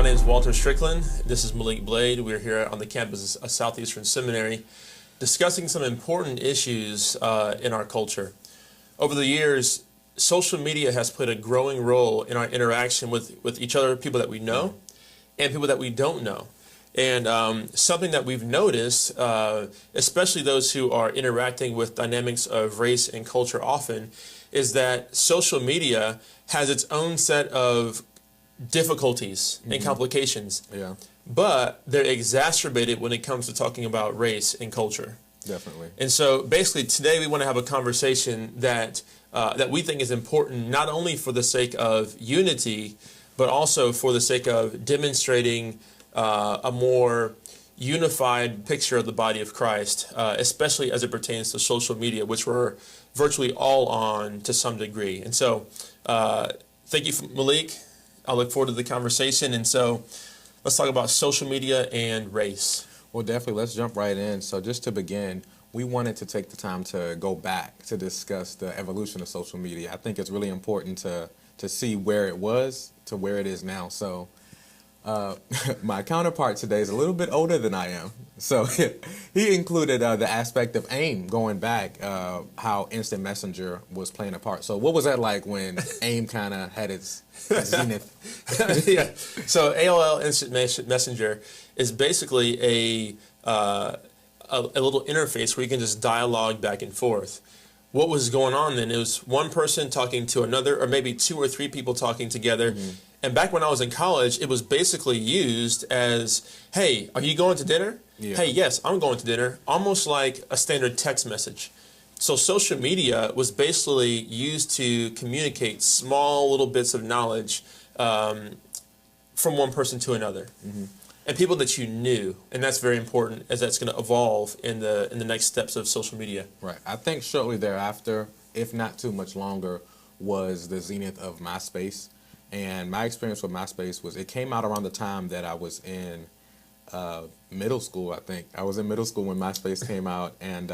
name is Walter Strickland. This is Malik Blade. We're here on the campus of Southeastern Seminary discussing some important issues in our culture. Over the years, social media has played a growing role in our interaction with each other, people that we know and people that we don't know. And something that we've noticed, especially those who are interacting with dynamics of race and culture often, is that social media has its own set of difficulties and complications. Yeah, but they're exacerbated when it comes to talking about race and culture. definitely. And so basically today we want to have a conversation that we think is important, not only for the sake of unity, but also for the sake of demonstrating a more unified picture of the body of Christ, especially as it pertains to social media, which we're virtually all on to some degree. And so thank you, Malik. I look forward to the conversation. And so let's talk about social media and race. Well, definitely. Let's jump right in. So just to begin, we wanted to take the time to go back to discuss the evolution of social media. I think it's really important to see where it was to where it is now. So my counterpart today is a little bit older than I am. So he included the aspect of AIM, going back, how Instant Messenger was playing a part. So what was that like when AIM kind of had its zenith? Yeah. So AOL Instant Messenger is basically a little interface where you can just dialogue back and forth. What was going on then? It was one person talking to another, or maybe two or three people talking together. And back when I was in college, it was basically used as, hey, are you going to dinner? Yeah. Hey, yes, I'm going to dinner. Almost like a standard text message. So social media was basically used to communicate small little bits of knowledge from one person to another. And people that you knew. And that's very important, as that's going to evolve in the next steps of social media. Right. I think shortly thereafter, if not too much longer, was the zenith of MySpace. And my experience with MySpace was it came out around the time that I was in middle school, I think. I was in middle school when MySpace came out, and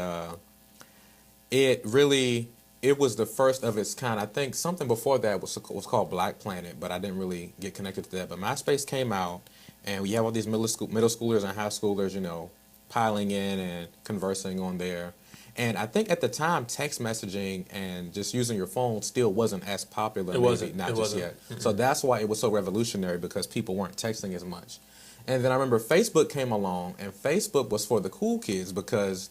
it was the first of its kind. I think something before that was called Black Planet, but I didn't really get connected to that. But MySpace came out, and we have all these middle schoolers and high schoolers, piling in and conversing on there. And I think at the time, text messaging and just using your phone still wasn't as popular. It wasn't. Not It just wasn't. yet. So that's why it was so revolutionary, because people weren't texting as much. And then I remember Facebook came along, and Facebook was for the cool kids, because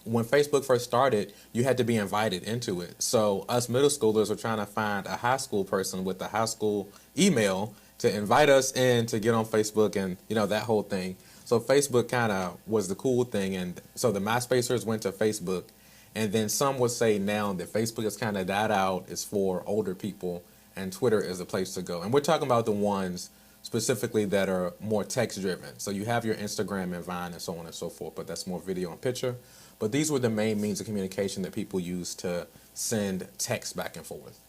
when Facebook first started, you had to be invited into it. So us middle schoolers were trying to find a high school person with a high school email to invite us in to get on Facebook, and that whole thing. So Facebook kind of was the cool thing, and so the MySpacers went to Facebook, and then some would say now that Facebook has kind of died out, it's for older people, and Twitter is the place to go. And we're talking about the ones specifically that are more text-driven. So you have your Instagram and Vine and so on and so forth, but that's more video and picture. But these were the main means of communication that people used to send text back and forth.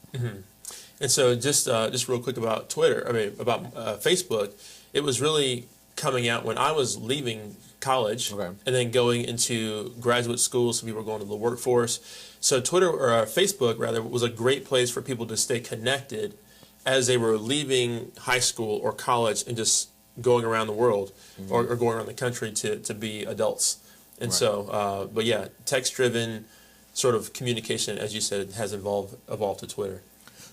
And so just real quick about Facebook, it was really coming out when I was leaving college and then going into graduate school, so people were going to the workforce. So Facebook was a great place for people to stay connected as they were leaving high school or college and just going around the world or going around the country to be adults. And so, but yeah, text-driven sort of communication, as you said, has evolved to Twitter.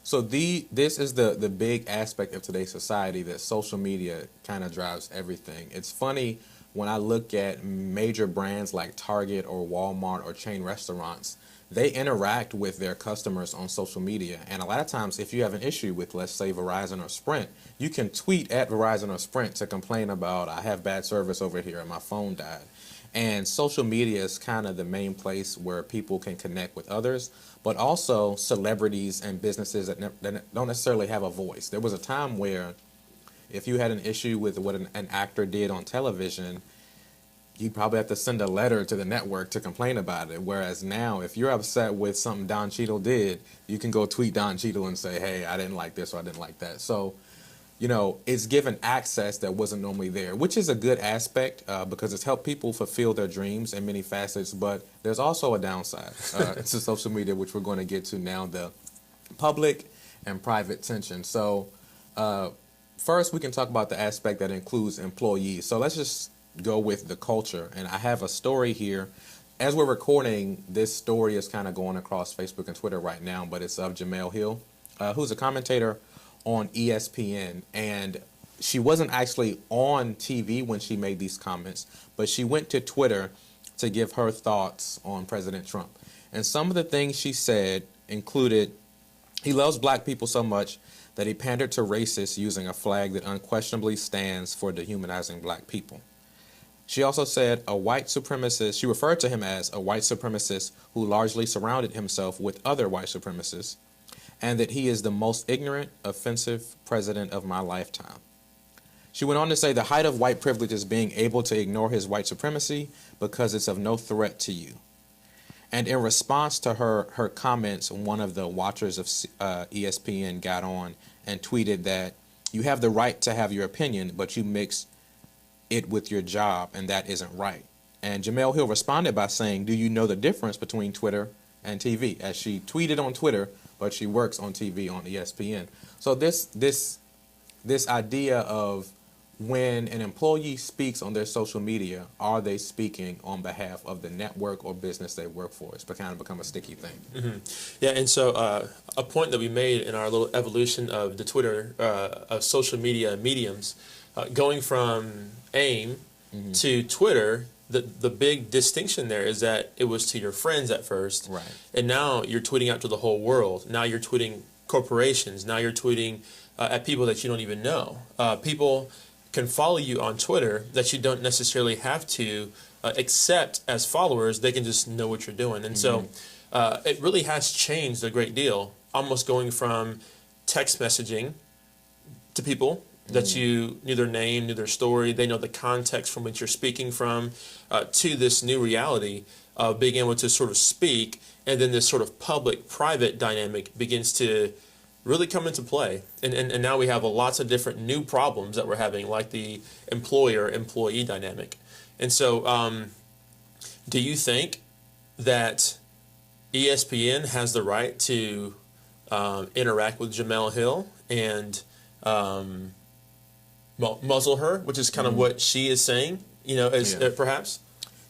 So this is the big aspect of today's society, that social media kind of drives everything. It's funny when I look at major brands like Target or Walmart or chain restaurants, they interact with their customers on social media. And a lot of times, if you have an issue with, let's say, Verizon or Sprint, you can tweet at Verizon or Sprint to complain about, I have bad service over here and my phone died. And social media is kind of the main place where people can connect with others, but also celebrities and businesses that don't necessarily have a voice. There was a time where if you had an issue with what an actor did on television, you probably have to send a letter to the network to complain about it. Whereas now, if you're upset with something Don Cheadle did, you can go tweet Don Cheadle and say, hey, I didn't like this or I didn't like that. So, it's given access that wasn't normally there, which is a good aspect because it's helped people fulfill their dreams in many facets. But there's also a downside to social media, which we're going to get to now, the public and private tension. So first we can talk about the aspect that includes employees. So let's just go with the culture. And I have a story here. As we're recording, this story is kind of going across Facebook and Twitter right now, but it's of Jemele Hill, who's a commentator on ESPN. And she wasn't actually on TV when she made these comments, but she went to Twitter to give her thoughts on President Trump. And some of the things she said included, he loves black people so much that he pandered to racists using a flag that unquestionably stands for dehumanizing black people. She also said a white supremacist, she referred to him as a white supremacist who largely surrounded himself with other white supremacists, and that he is the most ignorant, offensive president of my lifetime. She went on to say the height of white privilege is being able to ignore his white supremacy because it's of no threat to you. And in response to her comments, one of the watchers of ESPN got on and tweeted that you have the right to have your opinion, but you mix it with your job, and that isn't right. And Jemele Hill responded by saying, do you know the difference between Twitter and TV? As she tweeted on Twitter, but she works on TV on ESPN. So this idea of when an employee speaks on their social media, are they speaking on behalf of the network or business they work for? It's kind of become a sticky thing. Mm-hmm. Yeah, and so a point that we made in our little evolution of the Twitter, of social media mediums, going from AIM to Twitter, the big distinction there is that it was to your friends at first, right? And now you're tweeting out to the whole world. Now you're tweeting corporations. Now you're tweeting at people that you don't even know. People can follow you on Twitter that you don't necessarily have to accept as followers. They can just know what you're doing. And so it really has changed a great deal, almost going from text messaging to people that you knew their name, knew their story, they know the context from which you're speaking from, to this new reality of being able to sort of speak, and then this sort of public-private dynamic begins to really come into play. And now we have lots of different new problems that we're having, like the employer-employee dynamic. And so do you think that ESPN has the right to interact with Jemele Hill and muzzle her, which is kind of what she is saying, perhaps?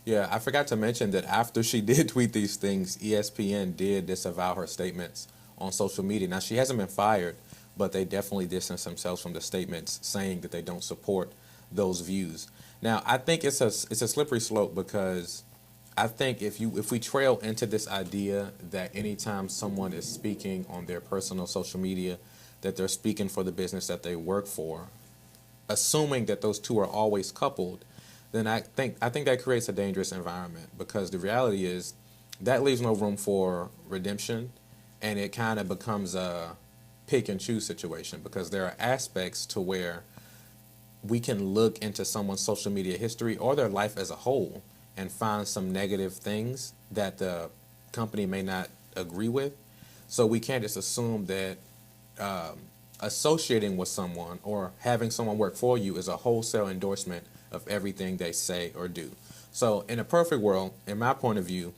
Yeah, I forgot to mention that after she did tweet these things, ESPN did disavow her statements on social media. Now, she hasn't been fired, but they definitely distanced themselves from the statements, saying that they don't support those views. Now, I think it's a slippery slope, because I think if we trail into this idea that anytime someone is speaking on their personal social media, that they're speaking for the business that they work for, assuming that those two are always coupled, then I think that creates a dangerous environment, because the reality is that leaves no room for redemption, and it kind of becomes a pick and choose situation, because there are aspects to where we can look into someone's social media history or their life as a whole and find some negative things that the company may not agree with. So we can't just assume that associating with someone or having someone work for you is a wholesale endorsement of everything they say or do. So in a perfect world, in my point of view,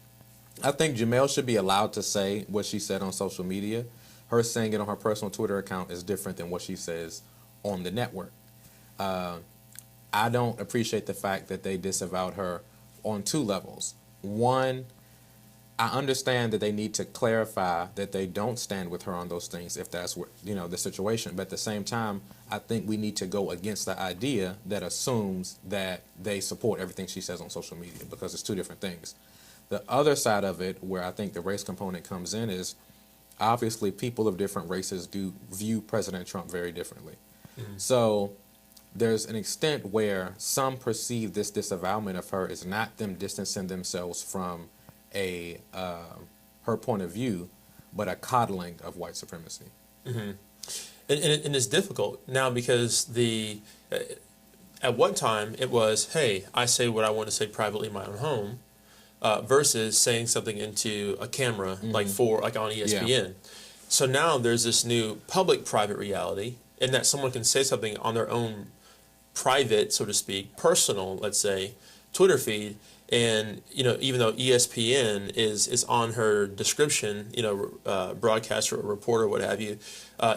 I think Jemele should be allowed to say what she said on social media. Her saying it on her personal Twitter account is different than what she says on the network. I don't appreciate the fact that they disavowed her on two levels. One, I understand that they need to clarify that they don't stand with her on those things if that's what, the situation. But at the same time, I think we need to go against the idea that assumes that they support everything she says on social media, because it's two different things. The other side of it, where I think the race component comes in, is obviously people of different races do view President Trump very differently. So there's an extent where some perceive this disavowalment of her is not them distancing themselves from her point of view, but a coddling of white supremacy. And it's difficult now, because at one time it was, hey, I say what I want to say privately in my own home, versus saying something into a camera, like on ESPN. Yeah. So now there's this new public-private reality, in that someone can say something on their own private, so to speak, personal, let's say, Twitter feed, and even though ESPN is on her description, broadcaster or reporter, what have you,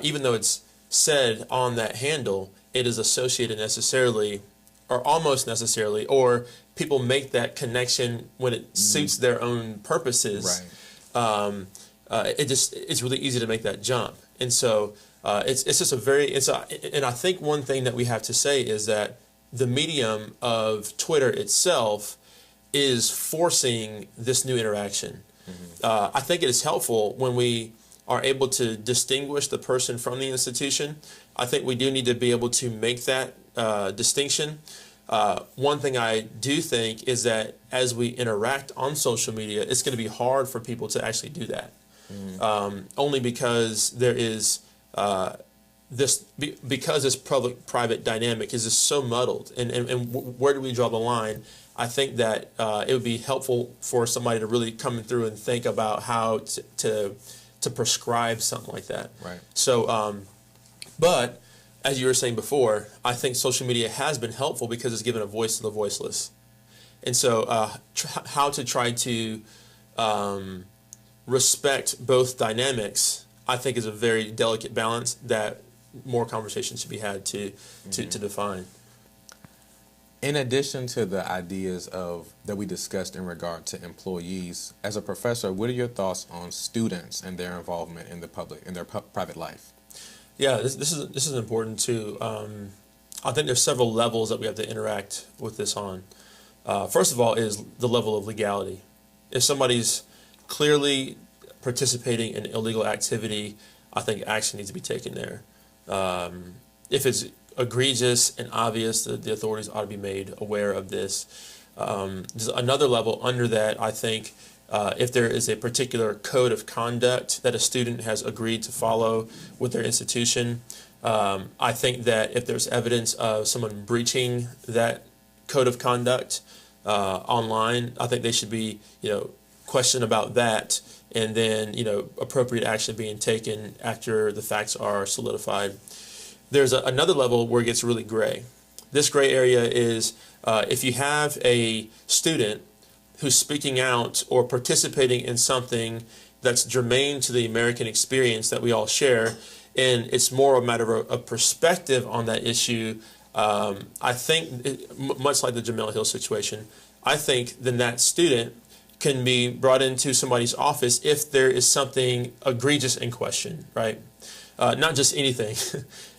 even though it's said on that handle, it is associated necessarily or almost necessarily, or people make that connection when it suits their own purposes. Right. It's really easy to make that jump. And so it's just and I think one thing that we have to say is that the medium of Twitter itself is forcing this new interaction. I think it is helpful when we are able to distinguish the person from the institution. I think we do need to be able to make that distinction. One thing I do think is that as we interact on social media, it's going to be hard for people to actually do that. Only because there is because this public-private dynamic is just so muddled. And where do we draw the line? I think that it would be helpful for somebody to really come through and think about how to prescribe something like that. Right. So, but as you were saying before, I think social media has been helpful because it's given a voice to the voiceless. And so how to try to respect both dynamics, I think, is a very delicate balance that more conversation should be had to define. In addition to the ideas that we discussed in regard to employees, as a professor, what are your thoughts on students and their involvement in their private life? Yeah, this is important too. I think there's several levels that we have to interact with this on. First of all is the level of legality. If somebody's clearly participating in illegal activity, I think action needs to be taken there. If it's egregious and obvious, the authorities ought to be made aware of this. There's another level under that. I think if there is a particular code of conduct that a student has agreed to follow with their institution, I think that if there's evidence of someone breaching that code of conduct online, I think they should be, questioned about that, and then, appropriate action being taken after the facts are solidified. There's another level where it gets really gray. This gray area is if you have a student who's speaking out or participating in something that's germane to the American experience that we all share, and it's more a matter of perspective on that issue. I think, much like the Jamel Hill situation, I think then that student can be brought into somebody's office if there is something egregious in question, right? Not just anything.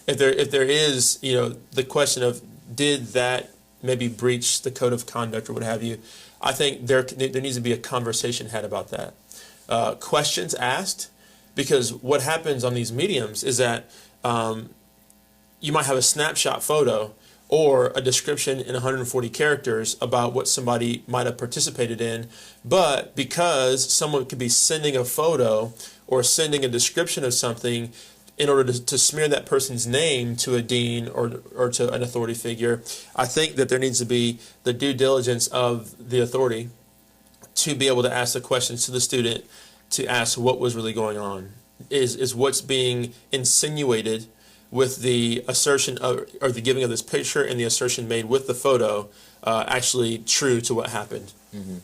If there is, the question of did that maybe breach the code of conduct or what have you, I think there needs to be a conversation had about that. Questions asked, because what happens on these mediums is that you might have a snapshot photo or a description in 140 characters about what somebody might have participated in, but because someone could be sending a photo or sending a description of something in order to smear that person's name to a dean or to an authority figure, I think that there needs to be the due diligence of the authority to be able to ask the questions to the student, to ask what was really going on. Is what's being insinuated with the assertion of, or the giving of this picture and the assertion made with the photo actually true to what happened? Mm-hmm.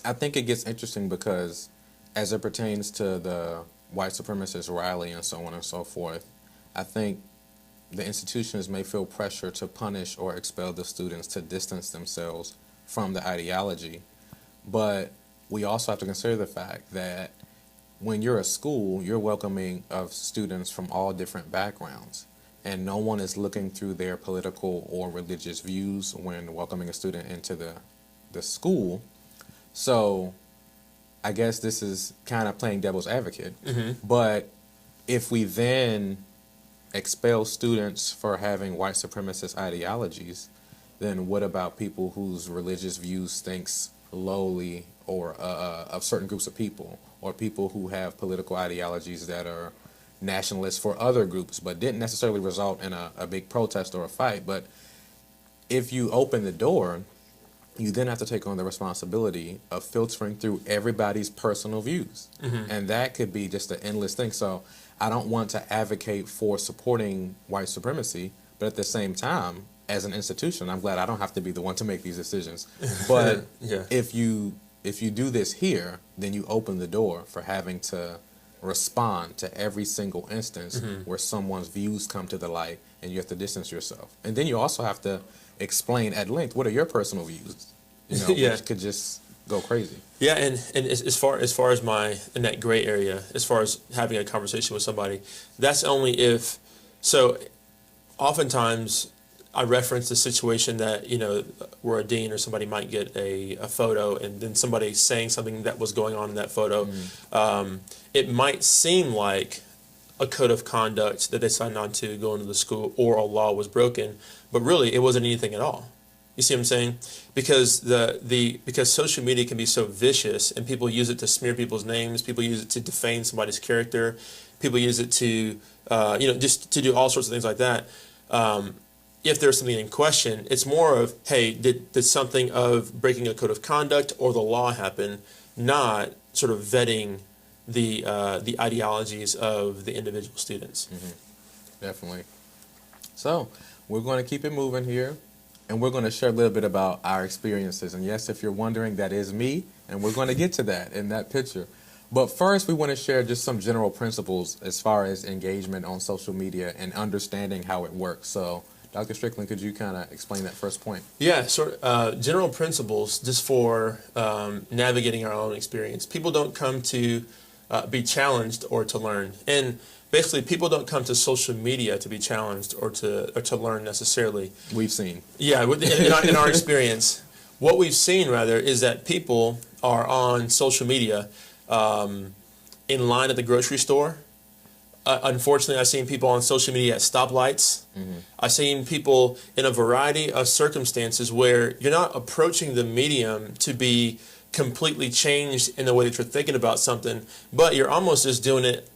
I think it gets interesting because as it pertains to the white supremacist rally and so on and so forth, I think the institutions may feel pressure to punish or expel the students to distance themselves from the ideology. But we also have to consider the fact that when you're a school, you're welcoming of students from all different backgrounds, and no one is looking through their political or religious views when welcoming a student into the school. So I guess this is kind of playing devil's advocate. Mm-hmm. But if we then expel students for having white supremacist ideologies, then what about people whose religious views thinks lowly or of certain groups of people, or people who have political ideologies that are nationalist for other groups but didn't necessarily result in a big protest or a fight? But if you open the door, you then have to take on the responsibility of filtering through everybody's personal views. Mm-hmm. And that could be just an endless thing. So I don't want to advocate for supporting white supremacy, but at the same time, as an institution, I'm glad I don't have to be the one to make these decisions. But yeah. if you do this here, then you open the door for having to respond to every single instance where someone's views come to the light, and you have to distance yourself. And then you also have to explain at length what are your personal views, Yeah. which could just go crazy. Yeah, and as far as my in that gray area, as far as having a conversation with somebody, that's only if. So, oftentimes, I reference the situation that where a dean or somebody might get a photo, and then somebody saying something that was going on in that photo. It might seem like a code of conduct that they signed on to going to the school, or a law was broken, but really it wasn't anything at all. You see what I'm saying? Because because social media can be so vicious, and people use it to smear people's names, people use it to defame somebody's character, people use it to just to do all sorts of things like that. If there's something in question, it's more of, hey, did something of breaking a code of conduct or the law happen, not sort of vetting the ideologies of the individual students. Definitely. So we're going to keep it moving here, and we're going to share a little bit about our experiences. And yes, if you're wondering, that is me, and we're going to get to that in that picture. But first, we want to share just some general principles as far as engagement on social media and understanding how it works. So, Dr. Strickland, could you kind of explain that first point? Yeah, general principles just for navigating our own experience. People don't come to be challenged or to learn. And basically, people don't come to social media to be challenged or to learn necessarily. We've seen. Yeah, in our experience, what we've seen rather is that people are on social media in line at the grocery store. Unfortunately, I've seen people on social media at stoplights. I've seen people in a variety of circumstances where you're not approaching the medium to be completely changed in the way that you're thinking about something, but you're almost just doing it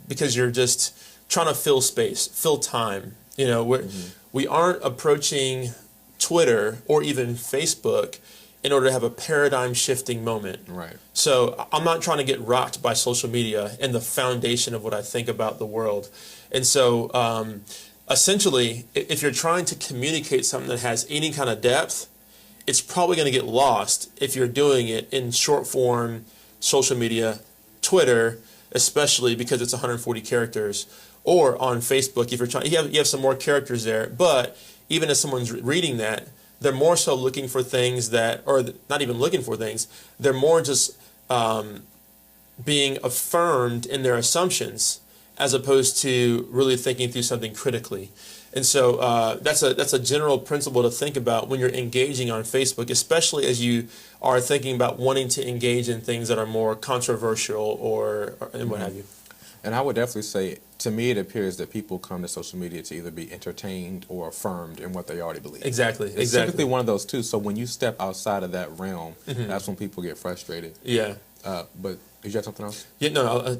because you're just trying to fill space, fill time. We aren't approaching Twitter or even Facebook in order to have a paradigm shifting moment. Right. So I'm not trying to get rocked by social media and the foundation of what I think about the world. And so essentially, if you're trying to communicate something that has any kind of depth, it's probably going to get lost if you're doing it in short form social media, Twitter, especially because it's 140 characters, or on Facebook if you're trying. You have some more characters there, but even as someone's reading that, they're more so looking for things that, or not even looking for things, they're more just being affirmed in their assumptions as opposed to really thinking through something critically. And so that's a general principle to think about when you're engaging on Facebook, especially as you are thinking about wanting to engage in things that are more controversial or what have you. And I would definitely say, to me, it appears that people come to social media to either be entertained or affirmed in what they already believe. Exactly. It's typically one of those two. So when you step outside of that realm, that's when people get frustrated. Yeah. But did you have something else? Yeah. No.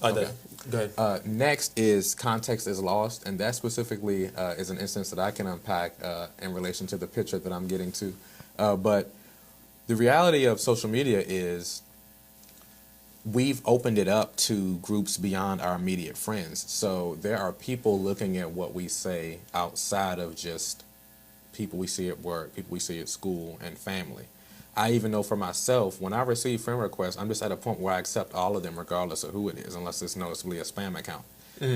I okay. Go ahead. Next is context is lost, and that specifically is an instance that I can unpack in relation to the picture that I'm getting to. But the reality of social media is, we've opened it up to groups beyond our immediate friends. So there are people looking at what we say outside of just people we see at work, people we see at school, and family. I even know for myself, when I receive friend requests, I'm just at a point where I accept all of them regardless of who it is, unless it's noticeably a spam account.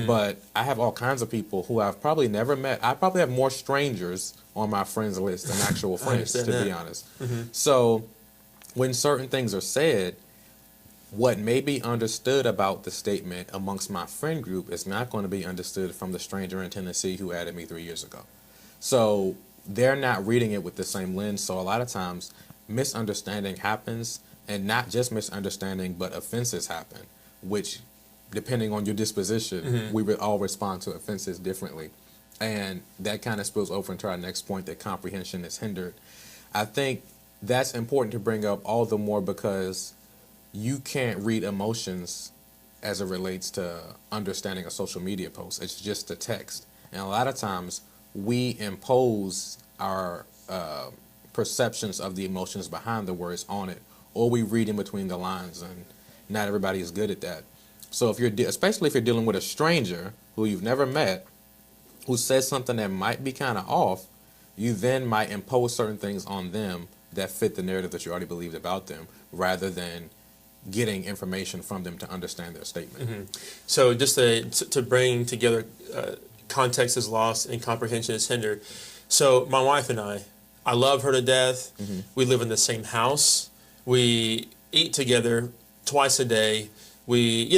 But I have all kinds of people who I've probably never met. I probably have more strangers on my friends list than actual friends, to be honest. So when certain things are said, what may be understood about the statement amongst my friend group is not going to be understood from the stranger in Tennessee who added me 3 years ago. So they're not reading it with the same lens. So a lot of times misunderstanding happens, and not just misunderstanding, but offenses happen, which, depending on your disposition, we would all respond to offenses differently. And that kind of spills over into our next point, that comprehension is hindered. I think that's important to bring up all the more because you can't read emotions as it relates to understanding a social media post. It's just a text. And a lot of times we impose our perceptions of the emotions behind the words on it, or we read in between the lines, and not everybody is good at that. So if especially if you're dealing with a stranger who you've never met, who says something that might be kind of off, you then might impose certain things on them that fit the narrative that you already believed about them, rather than getting information from them to understand their statement. So just to bring together, context is lost and comprehension is hindered. So my wife and I love her to death. We live in the same house. We eat together twice a day. We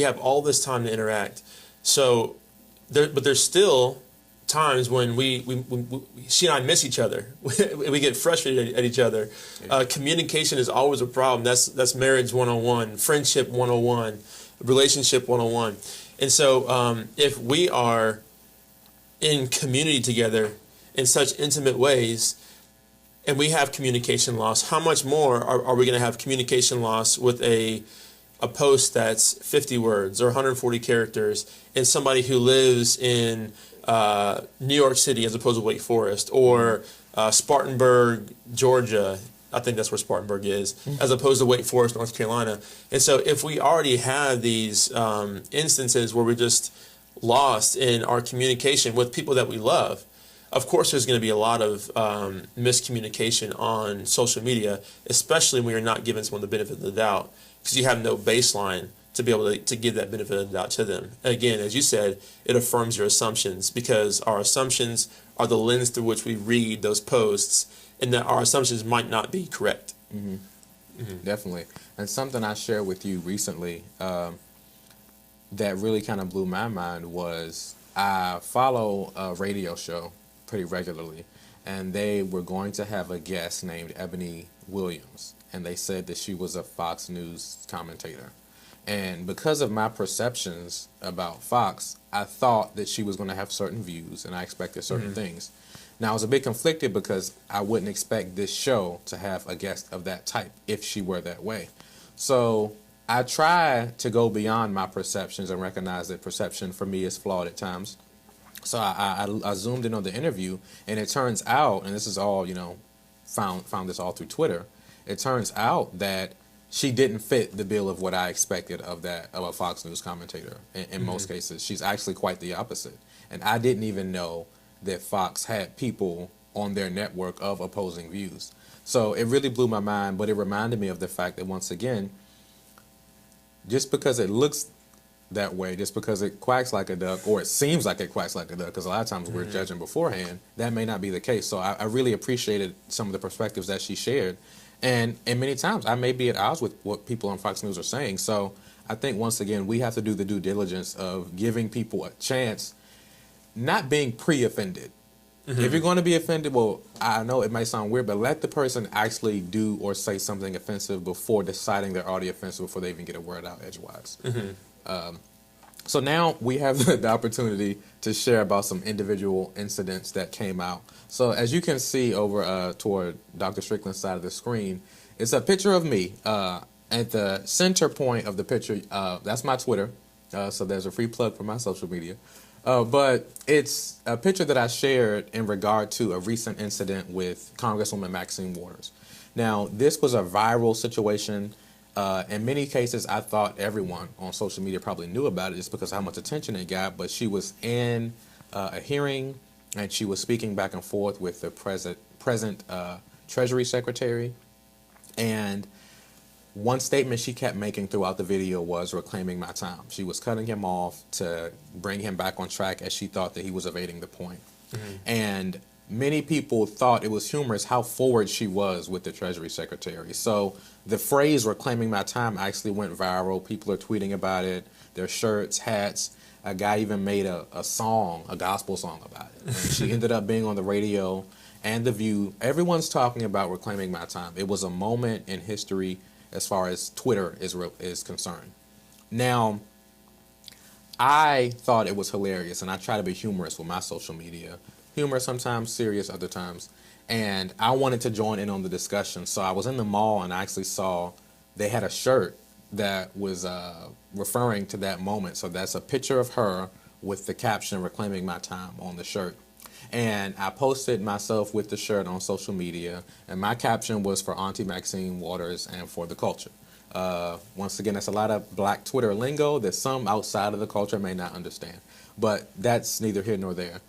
have all this time to interact. So but there's still times when she and I miss each other. We get frustrated at each other. Communication is always a problem. That's marriage 101, friendship 101, relationship 101. And so if we are in community together in such intimate ways, and we have communication loss, how much more are we going to have communication loss with a post that's 50 words or 140 characters, and somebody who lives in New York City as opposed to Wake Forest, or Spartanburg, Georgia? I think that's where Spartanburg is, as opposed to Wake Forest, North Carolina. And so if we already have these instances where we're just lost in our communication with people that we love, of course there's going to be a lot of miscommunication on social media, especially when you're not giving someone the benefit of the doubt, because you have no baseline to be able to give that benefit of the doubt to them. Again, as you said, it affirms your assumptions, because our assumptions are the lens through which we read those posts, and that our assumptions might not be correct. Definitely. And something I shared with you recently that really kind of blew my mind was, I follow a radio show pretty regularly, and they were going to have a guest named Ebony Williams, and they said that she was a Fox News commentator. And because of my perceptions about Fox, I thought that she was going to have certain views, and I expected certain things. Now, I was a bit conflicted because I wouldn't expect this show to have a guest of that type if she were that way. So I try to go beyond my perceptions and recognize that perception for me is flawed at times. So I zoomed in on the interview, and it turns out, and this is all, found this all through Twitter, it turns out that she didn't fit the bill of what I expected of a Fox News commentator. In most cases, she's actually quite the opposite. And I didn't even know that Fox had people on their network of opposing views. So it really blew my mind, but it reminded me of the fact that, once again, just because it looks that way, just because it quacks like a duck, or it seems like it quacks like a duck, because a lot of times we're judging beforehand, that may not be the case. So I really appreciated some of the perspectives that she shared. And many times I may be at odds with what people on Fox News are saying. So I think, once again, we have to do the due diligence of giving people a chance, not being pre-offended. If you're going to be offended, well, I know it might sound weird, but let the person actually do or say something offensive before deciding they're already offensive, before they even get a word out edgewise. So now we have the opportunity to share about some individual incidents that came out. So as you can see over toward Dr. Strickland's side of the screen, it's a picture of me. At the center point of the picture, that's my Twitter. So there's a free plug for my social media. But it's a picture that I shared in regard to a recent incident with Congresswoman Maxine Waters. Now, this was a viral situation. In many cases, I thought everyone on social media probably knew about it just because of how much attention it got, but she was in a hearing, and she was speaking back and forth with the present Treasury Secretary. And one statement she kept making throughout the video was reclaiming my time. She was cutting him off to bring him back on track, as she thought that he was evading the point. And many people thought it was humorous how forward she was with the Treasury Secretary. So the phrase reclaiming my time actually went viral. People are tweeting about it, their shirts, hats. A guy even made a song, a gospel song about it. And she ended up being on the radio and The View. Everyone's talking about reclaiming my time. It was a moment in history as far as Twitter is concerned. Now, I thought it was hilarious, and I try to be humorous with my social media. Humor sometimes, serious other times. And I wanted to join in on the discussion. So I was in the mall, and I actually saw they had a shirt that was referring to that moment. So that's a picture of her with the caption "Reclaiming My Time" on the shirt. And I posted myself with the shirt on social media, and my caption was for Auntie Maxine Waters and for the culture. Once again, that's a lot of black Twitter lingo that some outside of the culture may not understand, but that's neither here nor there.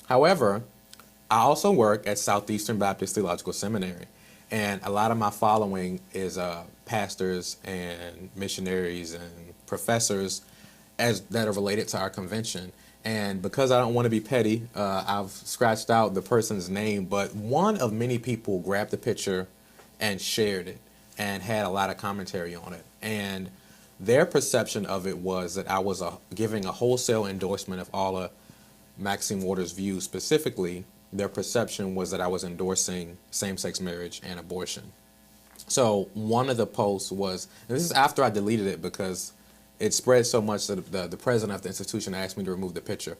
However, I also work at Southeastern Baptist Theological Seminary, And a lot of my following is pastors and missionaries and professors that are related to our convention. And because I don't want to be petty, I've scratched out the person's name, but one of many people grabbed the picture and shared it and had a lot of commentary on it. And their perception of it was that I was giving a wholesale endorsement of all of Maxine Waters' views. Specifically, their perception was that I was endorsing same-sex marriage and abortion. So one of the posts was, and this is after I deleted it because it spread so much that the president of the institution asked me to remove the picture.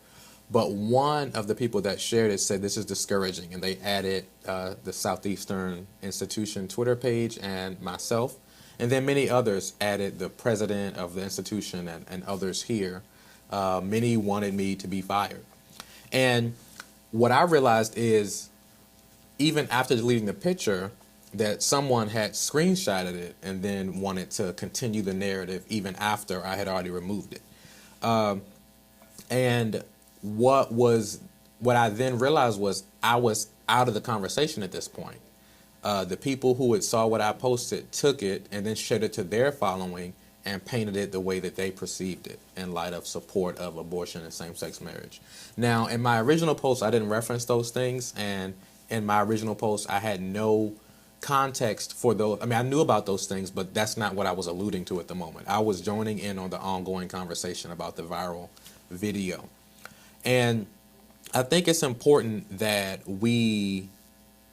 But one of the people that shared it said this is discouraging, and they added the Southeastern Institution Twitter page and myself. And then many others added the president of the institution and others here. Many wanted me to be fired. And what I realized is, even after deleting the picture, that someone had screenshotted it and then wanted to continue the narrative even after I had already removed it. And what I then realized was I was out of the conversation at this point. The people who had saw what I posted took it and then shared it to their following and painted it the way that they perceived it in light of support of abortion and same-sex marriage. Now, in my original post, I didn't reference those things, and in my original post, I had no context for those. I mean, I knew about those things, but that's not what I was alluding to at the moment. I was joining in on the ongoing conversation about the viral video. And I think it's important that we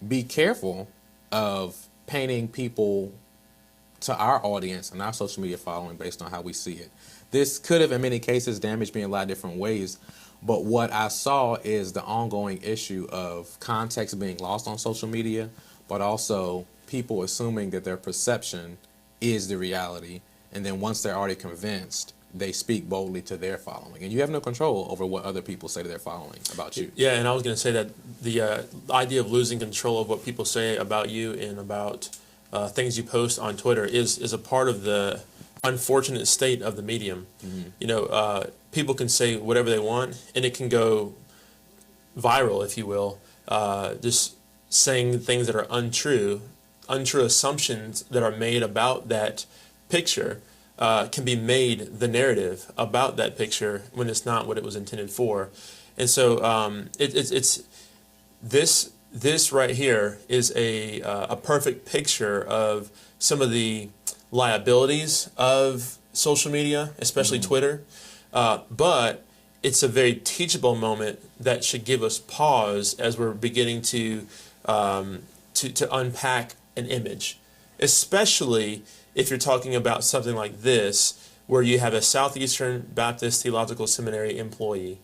be careful of painting people to our audience and our social media following based on how we see it. This could have, in many cases, damaged me in a lot of different ways. But what I saw is the ongoing issue of context being lost on social media, but also people assuming that their perception is the reality. And then once they're already convinced, they speak boldly to their following. And you have no control over what other people say to their following about you. Yeah, and I was going to say that the idea of losing control of what people say about you and about things you post on Twitter is a part of the unfortunate state of the medium. Mm-hmm. You know, people can say whatever they want, and it can go viral, if you will, just saying things that are untrue assumptions that are made about that picture can be made the narrative about that picture when it's not what it was intended for. And so it's this right here is a perfect picture of some of the liabilities of social media, especially Twitter. But it's a very teachable moment that should give us pause as we're beginning to unpack an image, especially if you're talking about something like this, where you have a Southeastern Baptist Theological Seminary employee,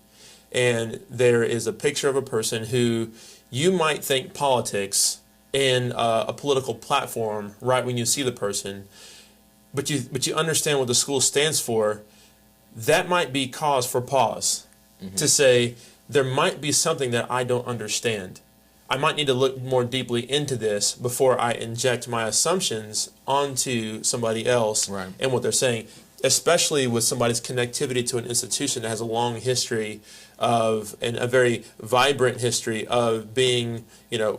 and there is a picture of a person who you might think politics in a political platform right when you see the person, but you understand what the school stands for. That might be cause for pause, to say there might be something that I don't understand. I might need to look more deeply into this before I inject my assumptions onto somebody else and what they're saying, especially with somebody's connectivity to an institution that has a long history of, and a very vibrant history of being,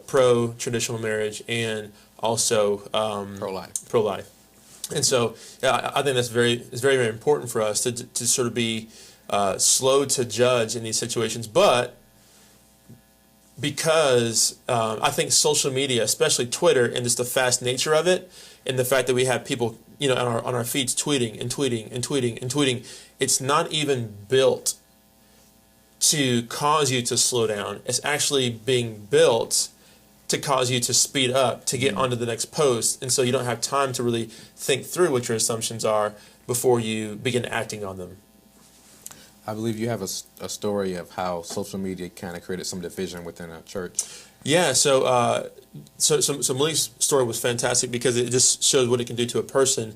pro-traditional marriage and also pro-life. And so I think that's very, very important for us to sort of be slow to judge in these situations. But because I think social media, especially Twitter, and just the fast nature of it, and the fact that we have people, on our feeds tweeting and tweeting and tweeting and tweeting, it's not even built to cause you to slow down. It's actually being built to cause you to speed up, to get onto the next post, and so you don't have time to really think through what your assumptions are before you begin acting on them. I believe you have a story of how social media kind of created some division within a church. Yeah, so Malik's story was fantastic because it just shows what it can do to a person.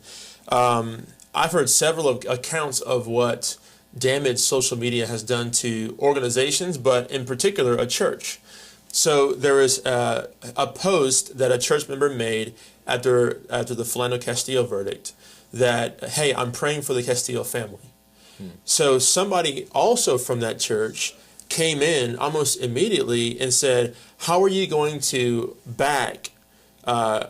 I've heard several accounts of what damage social media has done to organizations, but in particular a church. So there is a post that a church member made after the Philando Castillo verdict that, hey, I'm praying for the Castillo family. So somebody also from that church came in almost immediately and said, how are you going to back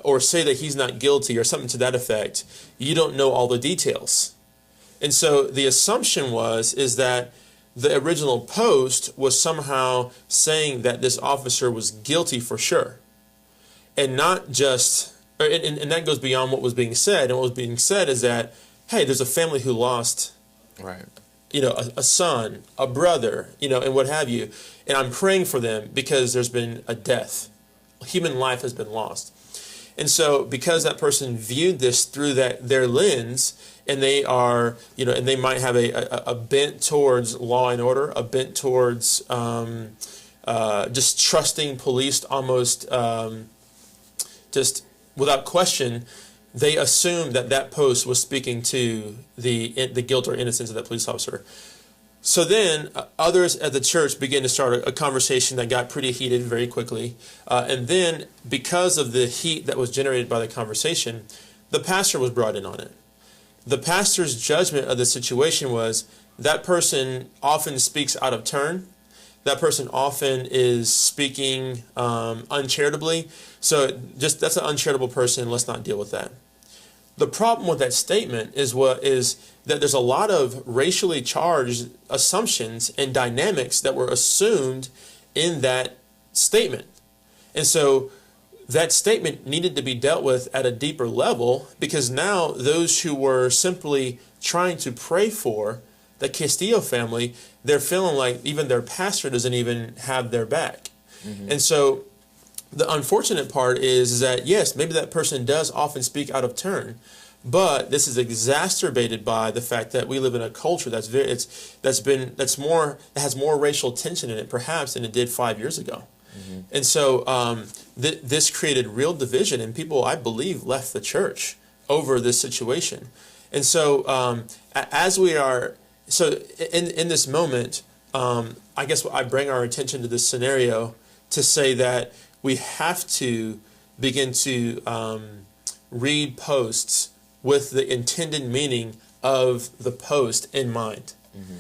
or say that he's not guilty or something to that effect, you don't know all the details. And so the assumption is that the original post was somehow saying that this officer was guilty for sure. And not just, and that goes beyond what was being said. And what was being said is that, hey, there's a family who lost, Right. a son, a brother, and what have you. And I'm praying for them because there's been a death. Human life has been lost. And so because that person viewed this through their lens, and they are, and they might have a bent towards law and order, a bent towards just trusting police almost just without question, they assumed that post was speaking to the guilt or innocence of that police officer. So then others at the church began to start a conversation that got pretty heated very quickly. And then because of the heat that was generated by the conversation, the pastor was brought in on it. The pastor's judgment of the situation was that person often speaks out of turn. That person often is speaking uncharitably. So that's an uncharitable person. Let's not deal with that. The problem with that statement is that there's a lot of racially charged assumptions and dynamics that were assumed in that statement. And so that statement needed to be dealt with at a deeper level, because now those who were simply trying to pray for the Castillo family, they're feeling like even their pastor doesn't even have their back. Mm-hmm. And so the unfortunate part is that, yes, maybe that person does often speak out of turn, but this is exacerbated by the fact that we live in a culture that has more racial tension in it, perhaps, than it did 5 years ago. Mm-hmm. And so this created real division, and people, I believe, left the church over this situation. And so in this moment, I guess I bring our attention to this scenario to say that we have to begin to read posts with the intended meaning of the post in mind. Mm-hmm.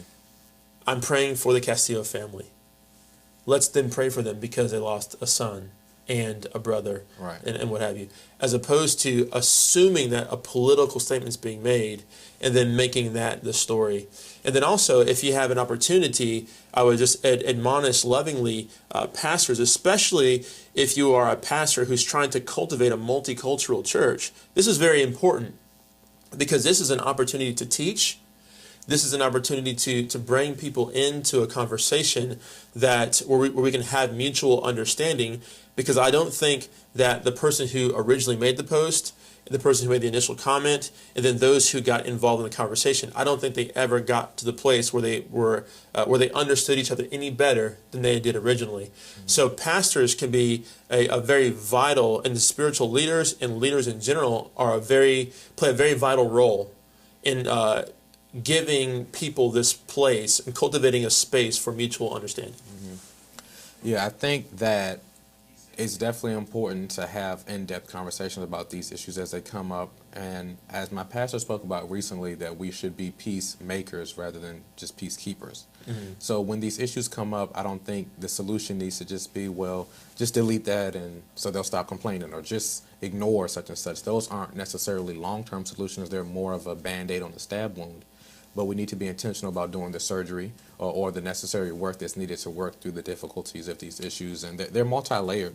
I'm praying for the Castillo family. Let's then pray for them because they lost a son and a brother, right, and what have you, as opposed to assuming that a political statement is being made and then making that the story. And then also, if you have an opportunity, I would just admonish lovingly pastors, especially if you are a pastor who's trying to cultivate a multicultural church. This is very important because this is an opportunity to teach. This is an opportunity to bring people into a conversation where we can have mutual understanding, because I don't think that the person who originally made the post, the person who made the initial comment, and then those who got involved in the conversation, I don't think they ever got to the place where they understood each other any better than they did originally. Mm-hmm. So pastors can be a very vital, and the spiritual leaders and leaders in general play a very vital role in giving people this place and cultivating a space for mutual understanding. Mm-hmm. Yeah, I think that it's definitely important to have in-depth conversations about these issues as they come up. And as my pastor spoke about recently, that we should be peacemakers rather than just peacekeepers. Mm-hmm. So when these issues come up, I don't think the solution needs to just be, well, just delete that and so they'll stop complaining, or just ignore such and such. Those aren't necessarily long-term solutions. They're more of a Band-Aid on the stab wound. But we need to be intentional about doing the surgery or the necessary work that's needed to work through the difficulties of these issues. And they're multi-layered,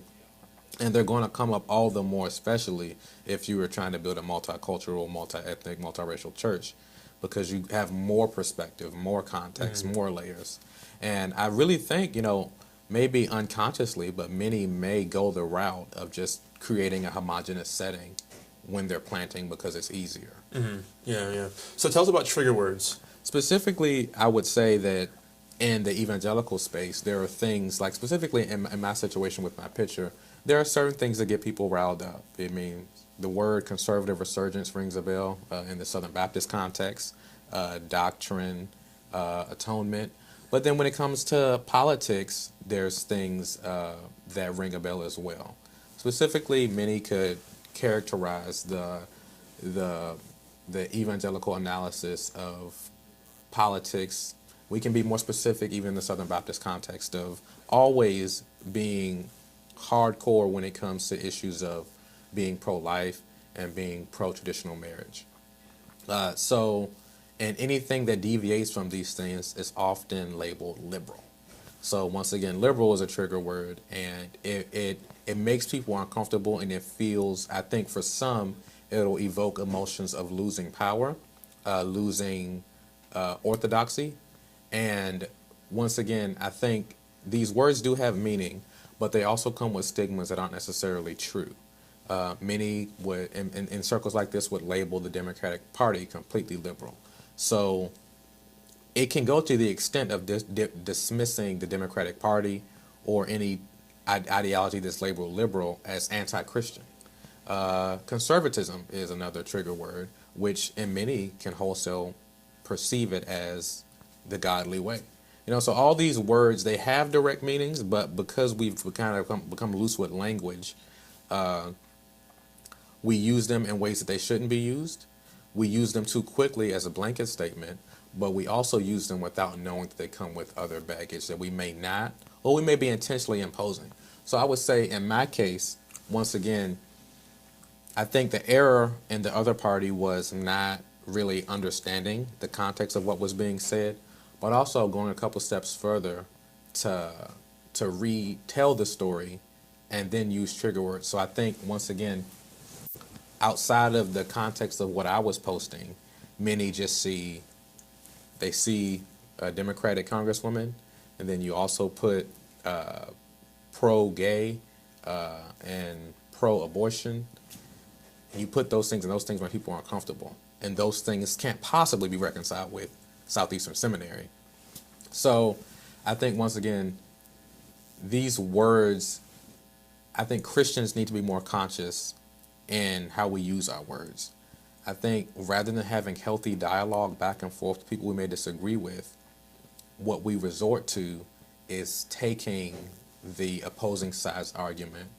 and they're going to come up all the more, especially if you are trying to build a multicultural, multi-ethnic, multiracial church, because you have more perspective, more context, mm-hmm. more layers. And I really think, maybe unconsciously, but many may go the route of just creating a homogeneous setting when they're planting because it's easier. Mm-hmm. Yeah. So tell us about trigger words. Specifically, I would say that in the evangelical space, there are things, like specifically in my situation with my picture, there are certain things that get people riled up. I mean, the word conservative resurgence rings a bell in the Southern Baptist context, doctrine, atonement. But then when it comes to politics, there's things that ring a bell as well. Specifically, many could characterize the evangelical analysis of politics. We can be more specific, even in the Southern Baptist context, of always being hardcore when it comes to issues of being pro-life, and being pro-traditional marriage. And anything that deviates from these things is often labeled liberal. So once again, liberal is a trigger word, and it makes people uncomfortable, and it feels, I think for some, it'll evoke emotions of losing power, losing orthodoxy. And once again, I think these words do have meaning, but they also come with stigmas that aren't necessarily true. Many would, in circles like this, would label the Democratic Party completely liberal. So it can go to the extent of dismissing the Democratic Party or any ideology that's labeled liberal as anti-Christian. Conservatism is another trigger word, which in many can wholesale perceive it as the godly way. So all these words, they have direct meanings, but because we've kind of become loose with language, we use them in ways that they shouldn't be used. We use them too quickly as a blanket statement, but we also use them without knowing that they come with other baggage that we may not, or we may be intentionally imposing. So I would say in my case, once again, I think the error in the other party was not really understanding the context of what was being said, but also going a couple steps further to retell the story and then use trigger words. So I think, once again, outside of the context of what I was posting, many just see a Democratic Congresswoman, and then you also put pro-gay and pro-abortion. You put those things, and those things make people uncomfortable. And those things can't possibly be reconciled with Southeastern Seminary. So I think, once again, these words, I think Christians need to be more conscious in how we use our words. I think rather than having healthy dialogue back and forth with people we may disagree with, what we resort to is taking the opposing side's argument,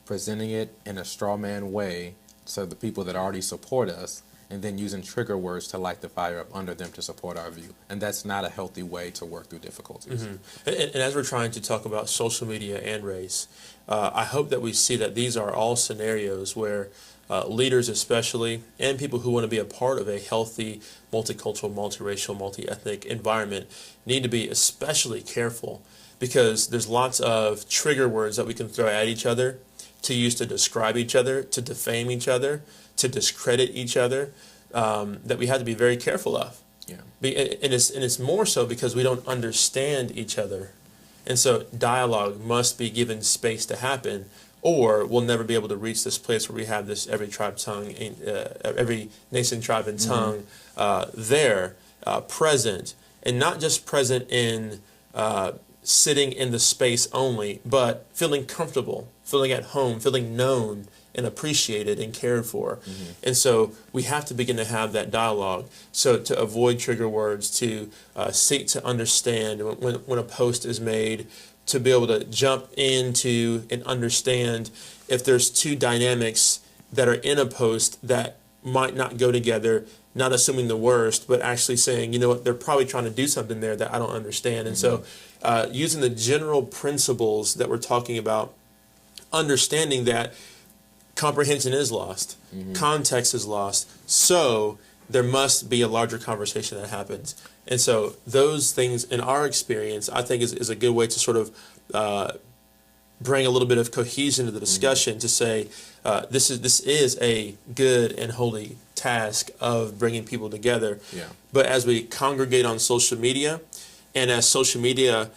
presenting it in a straw man way to the people that already support us, and then using trigger words to light the fire up under them to support our view. And that's not a healthy way to work through difficulties. Mm-hmm. And as we're trying to talk about social media and race, I hope that we see that these are all scenarios where leaders especially, and people who want to be a part of a healthy, multicultural, multiracial, multi-ethnic environment need to be especially careful, because there's lots of trigger words that we can throw at each other to use to describe each other, to defame each other, to discredit each other, that we have to be very careful of. Yeah. And it's more so because we don't understand each other. And so dialogue must be given space to happen, or we'll never be able to reach this place where we have this every tribe, tongue, every nation, tribe, and tongue there, present, and not just present in sitting in the space only, but feeling comfortable, feeling at home, feeling known and appreciated and cared for. Mm-hmm. And so we have to begin to have that dialogue. So to avoid trigger words, to seek to understand when a post is made, to be able to jump into and understand if there's two dynamics that are in a post that might not go together, not assuming the worst, but actually saying, you know what, they're probably trying to do something there that I don't understand. And so using the general principles that we're talking about, understanding that comprehension is lost, context is lost, so there must be a larger conversation that happens. And so those things, in our experience, I think is a good way to sort of bring a little bit of cohesion to the discussion, to say this is a good and holy task of bringing people together. Yeah. But as we congregate on social media, and as social media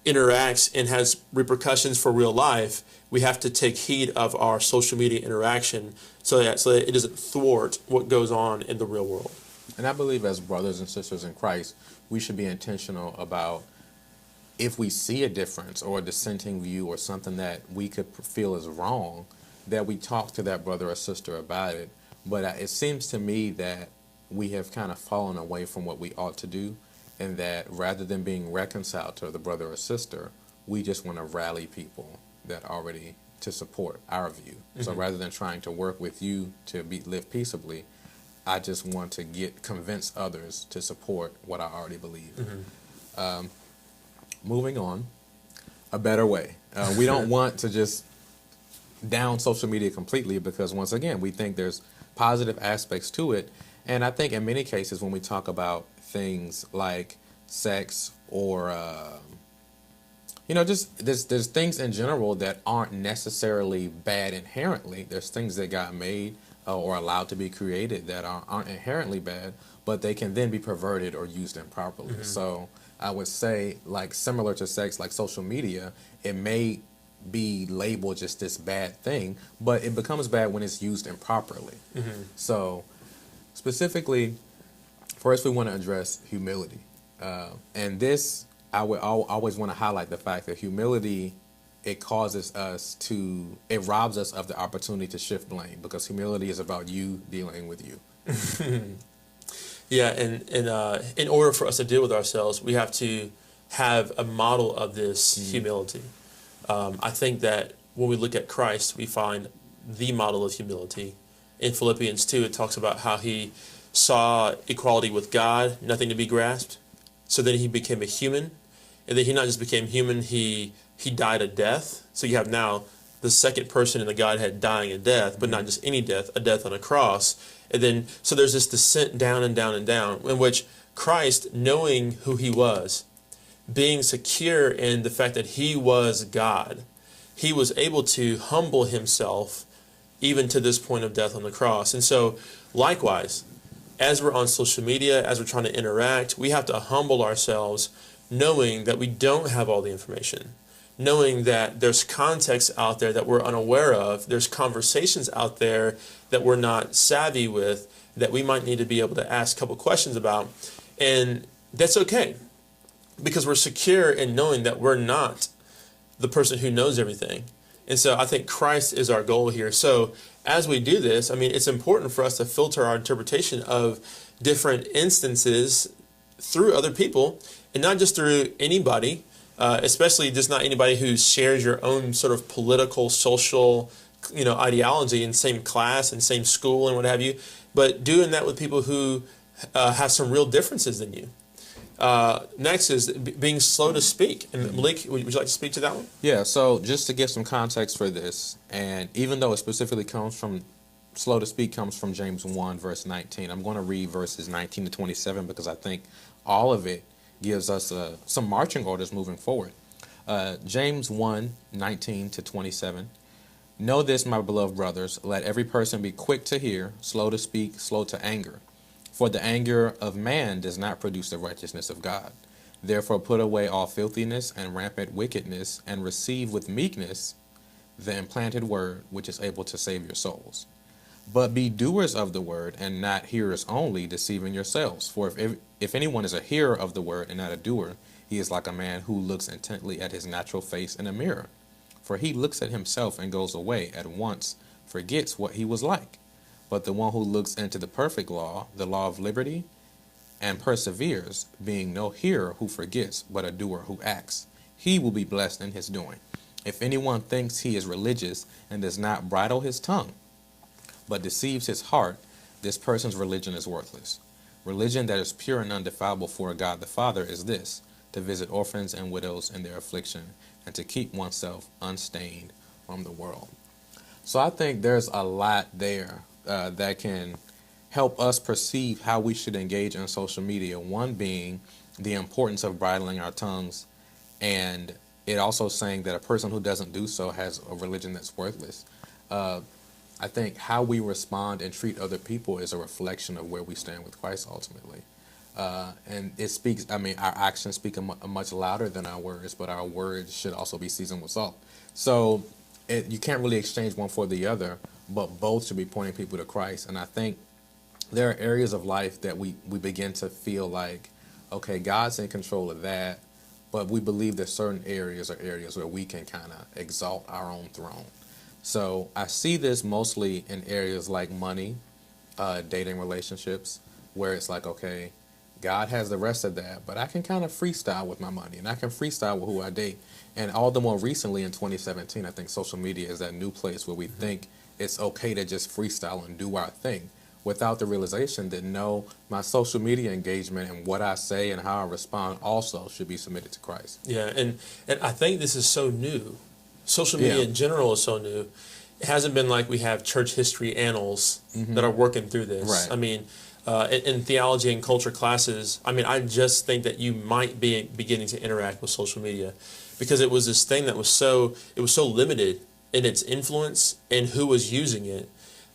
interacts and has repercussions for real life, we have to take heed of our social media interaction so that it doesn't thwart what goes on in the real world. And I believe, as brothers and sisters in Christ, we should be intentional about, if we see a difference or a dissenting view or something that we could feel is wrong, that we talk to that brother or sister about it. But it seems to me that we have kind of fallen away from what we ought to do, and that rather than being reconciled to the brother or sister, we just want to rally people that already to support our view. Mm-hmm. So rather than trying to work with you to live peaceably, I just want to convince others to support what I already believe. Mm-hmm. Moving on, a better way. We don't want to just down social media completely because, once again, we think there's positive aspects to it. And I think in many cases when we talk about things like sex or just there's things in general that aren't necessarily bad inherently. There's things that got made or allowed to be created that aren't inherently bad, but they can then be perverted or used improperly. So I would say, like, similar to sex, like social media, it may be labeled just this bad thing, but it becomes bad when it's used improperly. So specifically, first we want to address humility. And this, I would always want to highlight the fact that humility, it robs us of the opportunity to shift blame, because humility is about you dealing with you. Yeah, and in order for us to deal with ourselves, we have to have a model of this humility. I think that when we look at Christ, we find the model of humility. In Philippians 2, it talks about how he saw equality with God, nothing to be grasped. So then he became a human. And then he not just became human, he died a death. So you have now the second person in the Godhead dying a death, but not just any death, a death on a cross. And then, so there's this descent down and down and down, in which Christ, knowing who he was, being secure in the fact that he was God, he was able to humble himself even to this point of death on the cross. And so, likewise, as we're on social media, as we're trying to interact, we have to humble ourselves, knowing that we don't have all the information, knowing that there's context out there that we're unaware of, there's conversations out there that we're not savvy with, that we might need to be able to ask a couple questions about. And that's okay, because we're secure in knowing that we're not the person who knows everything. And so I think Christ is our goal here. So as we do this, I mean, it's important for us to filter our interpretation of different instances through other people, and not just through anybody, especially just not anybody who shares your own sort of political, social, ideology in same class and same school and what have you, but doing that with people who have some real differences than you. Next is being slow to speak. And Malik, would you like to speak to that one? Yeah, so just to give some context for this, and even though it specifically slow to speak comes from James 1, verse 19, I'm going to read verses 19 to 27 because I think all of it gives us some marching orders moving forward. James 1, 19 to 27. Know this, my beloved brothers, let every person be quick to hear, slow to speak, slow to anger. For the anger of man does not produce the righteousness of God. Therefore put away all filthiness and rampant wickedness, and receive with meekness the implanted word, which is able to save your souls. But be doers of the word, and not hearers only, deceiving yourselves. For if anyone is a hearer of the word and not a doer, he is like a man who looks intently at his natural face in a mirror. For he looks at himself and goes away at once, forgets what he was like. But the one who looks into the perfect law, the law of liberty, and perseveres, being no hearer who forgets, but a doer who acts, he will be blessed in his doing. If anyone thinks he is religious and does not bridle his tongue, but deceives his heart, this person's religion is worthless. Religion that is pure and undefiled before God the Father is this, to visit orphans and widows in their affliction, and to keep oneself unstained from the world. So I think there's a lot there that can help us perceive how we should engage in social media. One being the importance of bridling our tongues, and it also saying that a person who doesn't do so has a religion that's worthless. I think how we respond and treat other people is a reflection of where we stand with Christ ultimately. And it speaks, our actions speak much louder than our words, but our words should also be seasoned with salt. So you can't really exchange one for the other, but both should be pointing people to Christ. And I think there are areas of life that we begin to feel like, okay, God's in control of that, but we believe that certain areas are areas where we can kind of exalt our own throne. So I see this mostly in areas like money, dating relationships, where it's like, okay, God has the rest of that, but I can kind of freestyle with my money, and I can freestyle with who I date. And all the more recently in 2017, I think social media is that new place where we think it's okay to just freestyle and do our thing, without the realization that no, my social media engagement and what I say and how I respond also should be submitted to Christ. Yeah, and I think this is so new. Social media in general is so new. it hasn't been like we have church history annals that are working through this. Right. I mean, in theology and culture classes, I mean, I just think that you might be beginning to interact with social media, because it was this thing that was so limited in its influence and who was using it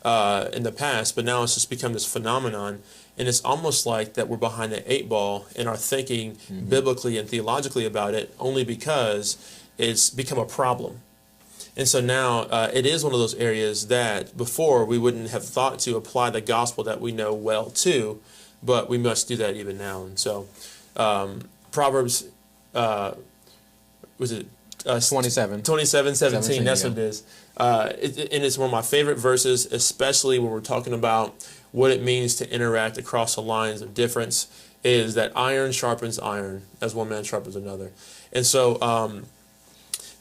in the past, but now it's just become this phenomenon, and it's almost like that we're behind the eight ball in our thinking biblically and theologically about it, only because it's become a problem. And so now it is one of those areas that before we wouldn't have thought to apply the gospel that we know well to, but we must do that even now. And so Proverbs, was it 27. 17, that's what it is. And it's one of my favorite verses, especially when we're talking about what it means to interact across the lines of difference, is that iron sharpens iron as one man sharpens another. And so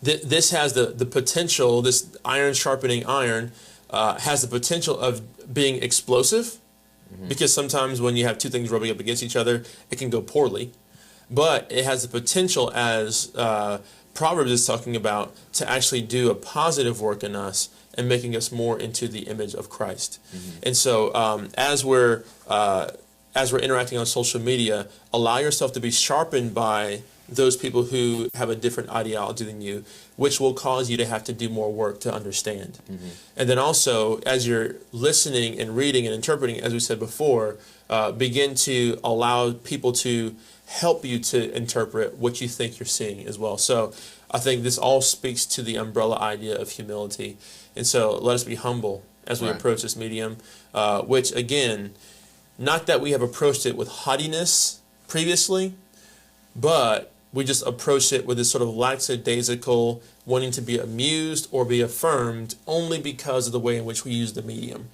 this has the potential, this iron sharpening iron has the potential of being explosive, because sometimes when you have two things rubbing up against each other, it can go poorly. But it has the potential, as Proverbs is talking about, to actually do a positive work in us and making us more into the image of Christ. And so as we're interacting on social media, allow yourself to be sharpened by those people who have a different ideology than you, which will cause you to have to do more work to understand. And then also, as you're listening and reading and interpreting, as we said before, begin to allow people to help you to interpret what you think you're seeing as well. So I think this all speaks to the umbrella idea of humility. And so let us be humble as we approach this medium, which again, not that we have approached it with haughtiness previously, but we just approach it with this sort of lackadaisical, wanting to be amused or be affirmed only because of the way in which we use the medium.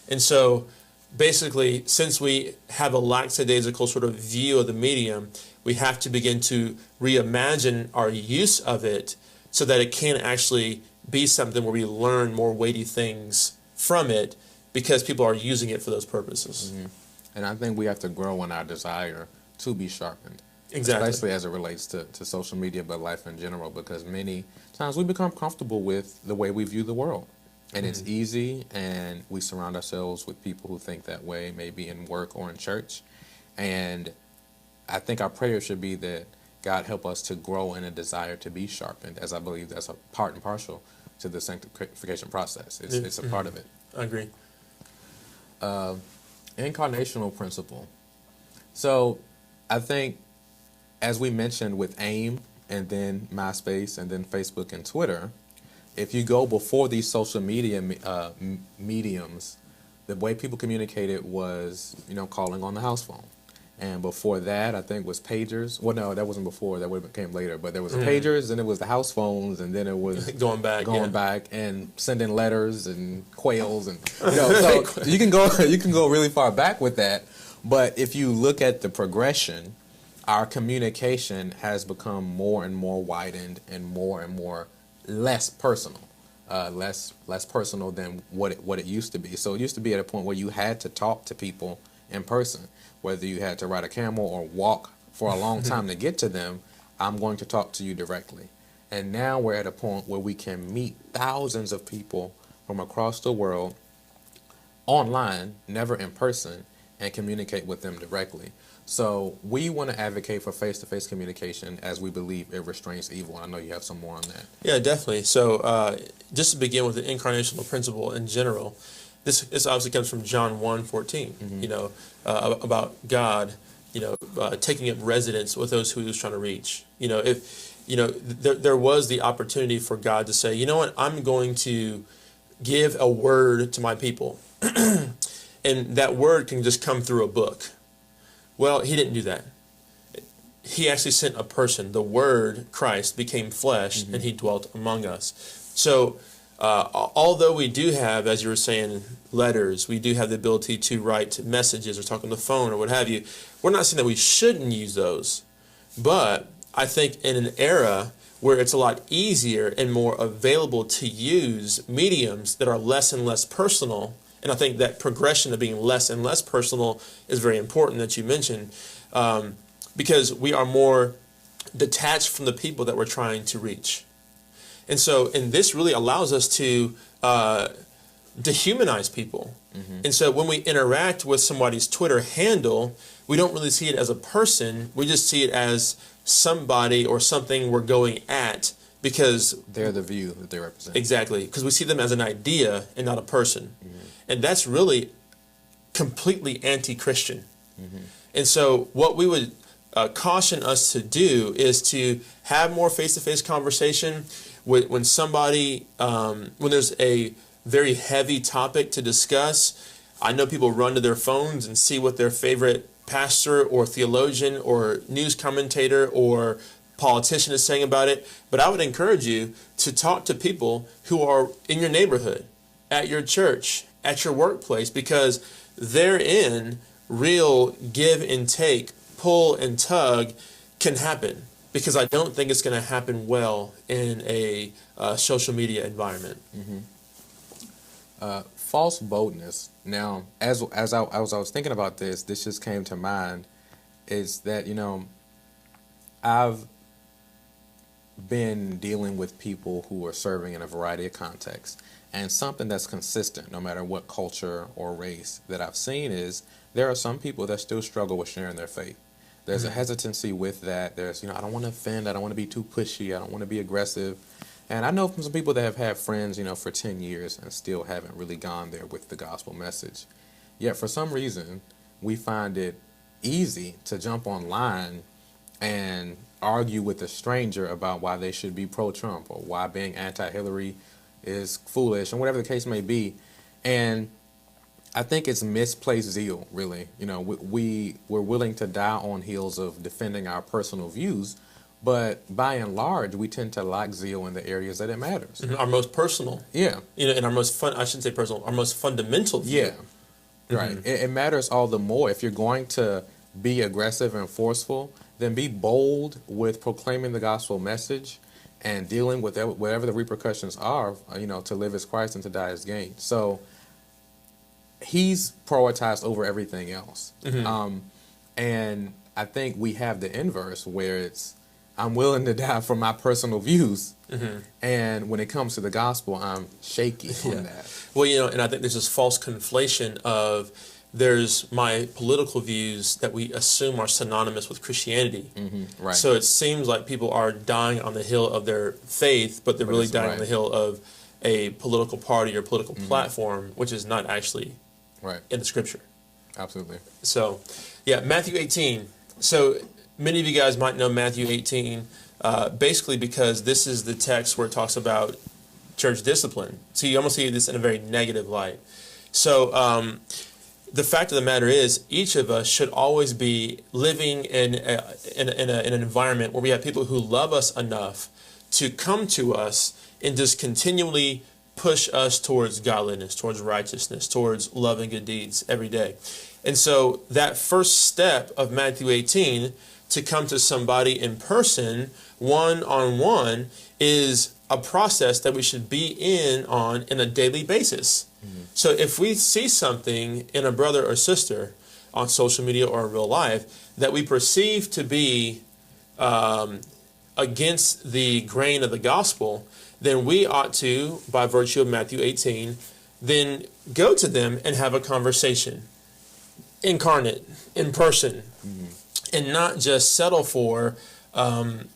And so basically, since we have a lackadaisical sort of view of the medium, we have to begin to reimagine our use of it so that it can actually be something where we learn more weighty things from it, because people are using it for those purposes. And I think we have to grow in our desire to be sharpened. Exactly. Especially as it relates to social media, but life in general, because many times we become comfortable with the way we view the world. And it's easy, and we surround ourselves with people who think that way, maybe in work or in church. And I think our prayer should be that God help us to grow in a desire to be sharpened, as I believe that's a part and parcel to the sanctification process. It's a part of it. I agree. Incarnational principle. So I think, as we mentioned with AIM and then MySpace and then Facebook and Twitter, if you go before these social media mediums, the way people communicated was, calling on the house phone. And before that, I think, was pagers. Well, no, that wasn't before. That would have came later. But there was pagers, and it was the house phones, and then it was going back and sending letters and quails, and so you can go really far back with that. But if you look at the progression, our communication has become more and more widened and more less personal, less personal than what it used to be. So it used to be at a point where you had to talk to people in person, whether you had to ride a camel or walk for a long time to get to them. I'm going to talk to you directly. And now we're at a point where we can meet thousands of people from across the world online, never in person, and communicate with them directly. So we want to advocate for face-to-face communication, as we believe it restrains evil. And I know you have some more on that. Yeah, definitely. So just to begin with the incarnational principle in general, this obviously comes from John 1:14, about God, taking up residence with those who he was trying to reach. There was the opportunity for God to say, you know what, I'm going to give a word to my people. And that word can just come through a book. Well, he didn't do that. He actually sent a person. The Word, Christ, became flesh, and he dwelt among us. So although we do have, as you were saying, letters, we do have the ability to write messages or talk on the phone or what have you, we're not saying that we shouldn't use those. But I think in an era where it's a lot easier and more available to use mediums that are less and less personal, and I think that progression of being less and less personal is very important that you mentioned, because we are more detached from the people that we're trying to reach. And this really allows us to dehumanize people. And so when we interact with somebody's Twitter handle, we don't really see it as a person. We just see it as somebody or something we're going at because they're the view that they represent. Exactly, because we see them as an idea and not a person. And that's really completely anti-Christian. And so what we would caution us to do is to have more face-to-face conversation when somebody, when there's a very heavy topic to discuss. I know people run to their phones and see what their favorite pastor or theologian or news commentator or politician is saying about it. But I would encourage you to talk to people who are in your neighborhood, at your church, at your workplace, because therein real give and take, pull and tug can happen. Because I don't think it's going to happen well in a social media environment. False boldness. Now, as I was thinking about this just came to mind, is that, I've been dealing with people who are serving in a variety of contexts. And something that's consistent, no matter what culture or race that I've seen, is there are some people that still struggle with sharing their faith. There's a hesitancy with that. There's, I don't want to offend. I don't want to be too pushy. I don't want to be aggressive. And I know from some people that have had friends, for 10 years and still haven't really gone there with the gospel message. Yet for some reason, we find it easy to jump online and argue with a stranger about why they should be pro-Trump or why being anti-Hillary is foolish and whatever the case may be. And I think it's misplaced zeal, really. We're willing to die on heels of defending our personal views, but by and large, we tend to lack zeal in the areas that it matters. Our most personal. Yeah. And our most I shouldn't say personal, our most fundamental view. Yeah. Right. It matters all the more. If you're going to be aggressive and forceful, then be bold with proclaiming the gospel message and dealing with whatever the repercussions are, to live as Christ and to die as gain. So he's prioritized over everything else. And I think we have the inverse where it's, I'm willing to die for my personal views. And when it comes to the gospel, I'm shaky on that. Well, and I think there's this false conflation of there's my political views that we assume are synonymous with Christianity. Right. So it seems like people are dying on the hill of their faith, but they're really dying on the hill of a political party or political platform, which is not actually in the scripture. Absolutely. So, Matthew 18. So many of you guys might know Matthew 18, basically because this is the text where it talks about church discipline. So you almost see this in a very negative light. So the fact of the matter is, each of us should always be living in an environment where we have people who love us enough to come to us and just continually push us towards godliness, towards righteousness, towards love and good deeds every day. And so that first step of Matthew 18, to come to somebody in person, one-on-one, is a process that we should be on a daily basis. So if we see something in a brother or sister on social media or in real life that we perceive to be against the grain of the gospel, then we ought to, by virtue of Matthew 18, then go to them and have a conversation, incarnate, in person, and not just settle for allowing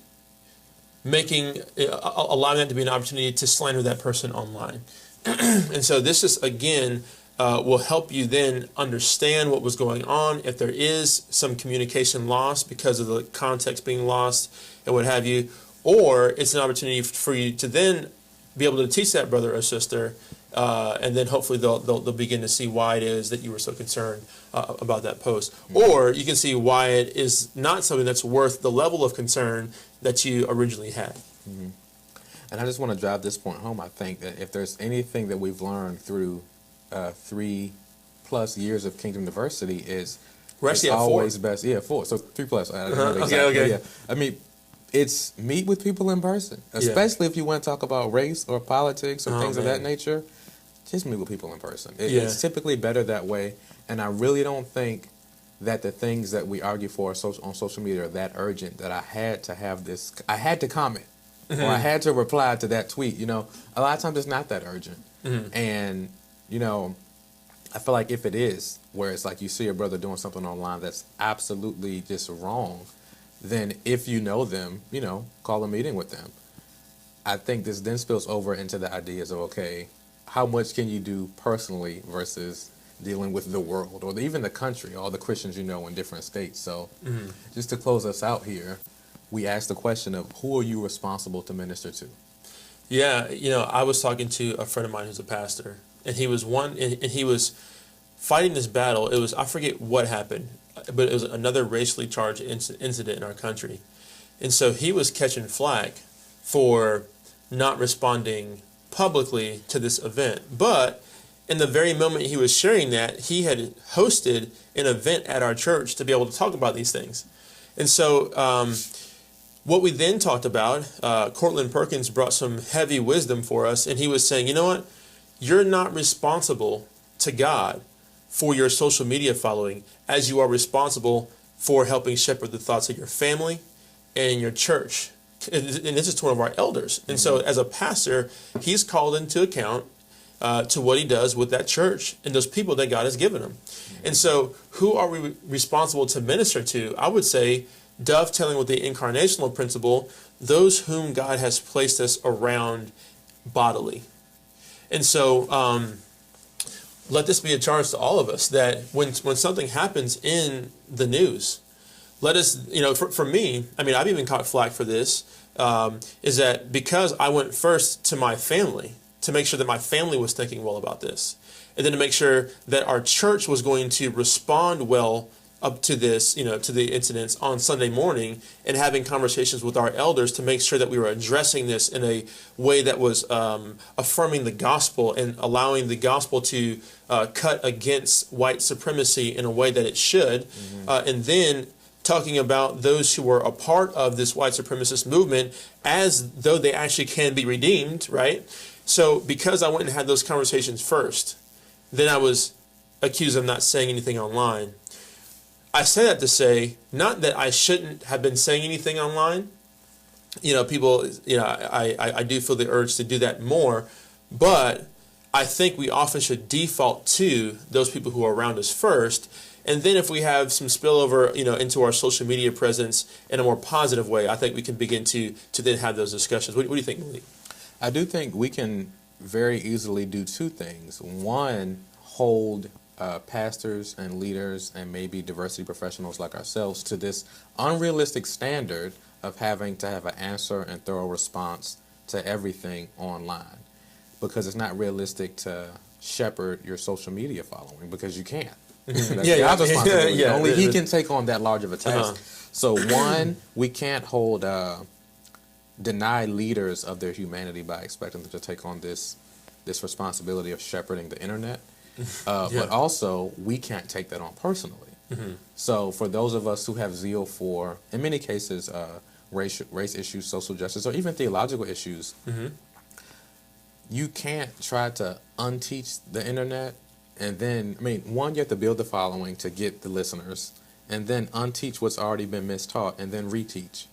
that to be an opportunity to slander that person online. And so this is, again, will help you then understand what was going on, if there is some communication loss because of the context being lost and what have you, or it's an opportunity for you to then be able to teach that brother or sister, and then hopefully they'll begin to see why it is that you were so concerned about that post. Or you can see why it is not something that's worth the level of concern that you originally had. And I just want to drive this point home. I think that if there's anything that we've learned through 3+ years of Kingdom Diversity is we're actually it's at always 4. best. Yeah, 4. So 3+. I don't know Okay, okay. Yeah. I mean, it's meet with people in person, especially if you want to talk about race or politics or things of that nature. Just meet with people in person. It's typically better that way. And I really don't think that the things that we argue for on social media are that urgent that I had to comment. or I had to reply to that tweet. You know, a lot of times it's not that urgent. And, you know, I feel like if it is, where it's like you see a brother doing something online that's absolutely just wrong, then if you know them, you know, call a meeting with them. I think this then spills over into the ideas of, okay, how much can you do personally versus dealing with the world or even the country, all the Christians you know in different states. So just to close us out here, we asked the question of who are you responsible to minister to? Yeah, you know, I was talking to a friend of mine who's a pastor, and he was he was fighting this battle. It was, I forget what happened, but it was another racially charged incident in our country. And so he was catching flack for not responding publicly to this event. But in the very moment he was sharing that, he had hosted an event at our church to be able to talk about these things. And so what we then talked about, Cortland Perkins brought some heavy wisdom for us, and he was saying, you know what? You're not responsible to God for your social media following as you are responsible for helping shepherd the thoughts of your family and your church. And this is to one of our elders. And so as a pastor, he's called into account to what he does with that church and those people that God has given him. And so who are we responsible to minister to? I would say, dovetailing with the incarnational principle, those whom God has placed us around bodily. And so let this be a charge to all of us that when something happens in the news, let us, you know, for me, I mean, I've even caught flack for this, is that because I went first to my family to make sure that my family was thinking well about this, and then to make sure that our church was going to respond well up to this, you know, to the incidents on Sunday morning, and having conversations with our elders to make sure that we were addressing this in a way that was affirming the gospel and allowing the gospel to cut against white supremacy in a way that it should, and then talking about those who were a part of this white supremacist movement as though they actually can be redeemed, right? So because I went and had those conversations first, then I was accused of not saying anything online. I say that to say, not that I shouldn't have been saying anything online. You know, people, you know, I do feel the urge to do that more, but I think we often should default to those people who are around us first. And then if we have some spillover, you know, into our social media presence in a more positive way, I think we can begin to then have those discussions. What do you think, Malik? I do think we can very easily do two things. One, hold pastors and leaders and maybe diversity professionals like ourselves to this unrealistic standard of having to have an answer and thorough response to everything online, because it's not realistic to shepherd your social media following, because you can't. That's God's responsibility. Only he can take on that large of a task. So one, we can't hold deny leaders of their humanity by expecting them to take on this responsibility of shepherding the internet. But also, we can't take that on personally. So for those of us who have zeal for, in many cases, race issues, social justice, or even theological issues, you can't try to unteach the internet. And then, I mean, one, you have to build the following to get the listeners, and then unteach what's already been mistaught, and then reteach.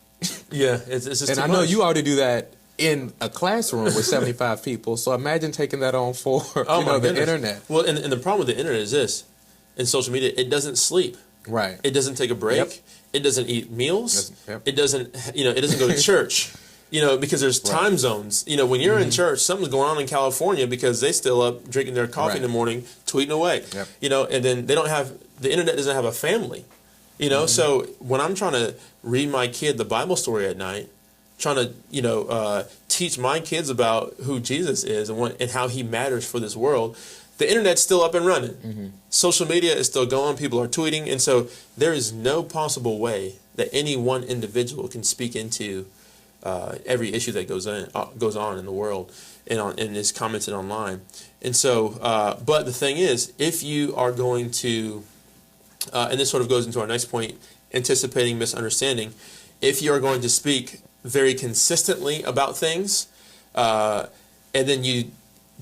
Yeah, it's just and I know you already do that in a classroom with 75 people. So imagine taking that on for the internet. Well, and the problem with the internet is this: in social media, it doesn't sleep. Right. It doesn't take a break. Yep. It doesn't eat meals. Yep. It doesn't, it doesn't go to church. Because there's time zones. When you're in church, something's going on in California because they still up drinking their coffee in the morning, tweeting away. Yep. And then the internet doesn't have a family. So when I'm trying to read my kid the Bible story at night, trying to teach my kids about who Jesus is and how he matters for this world, the internet's still up and running. Social media is still going. People are tweeting, and so there is no possible way that any one individual can speak into every issue that goes on in the world and is commented online. And so, but the thing is, if you are going to, and this sort of goes into our next point, anticipating misunderstanding, if you are going to speak very consistently about things, and then you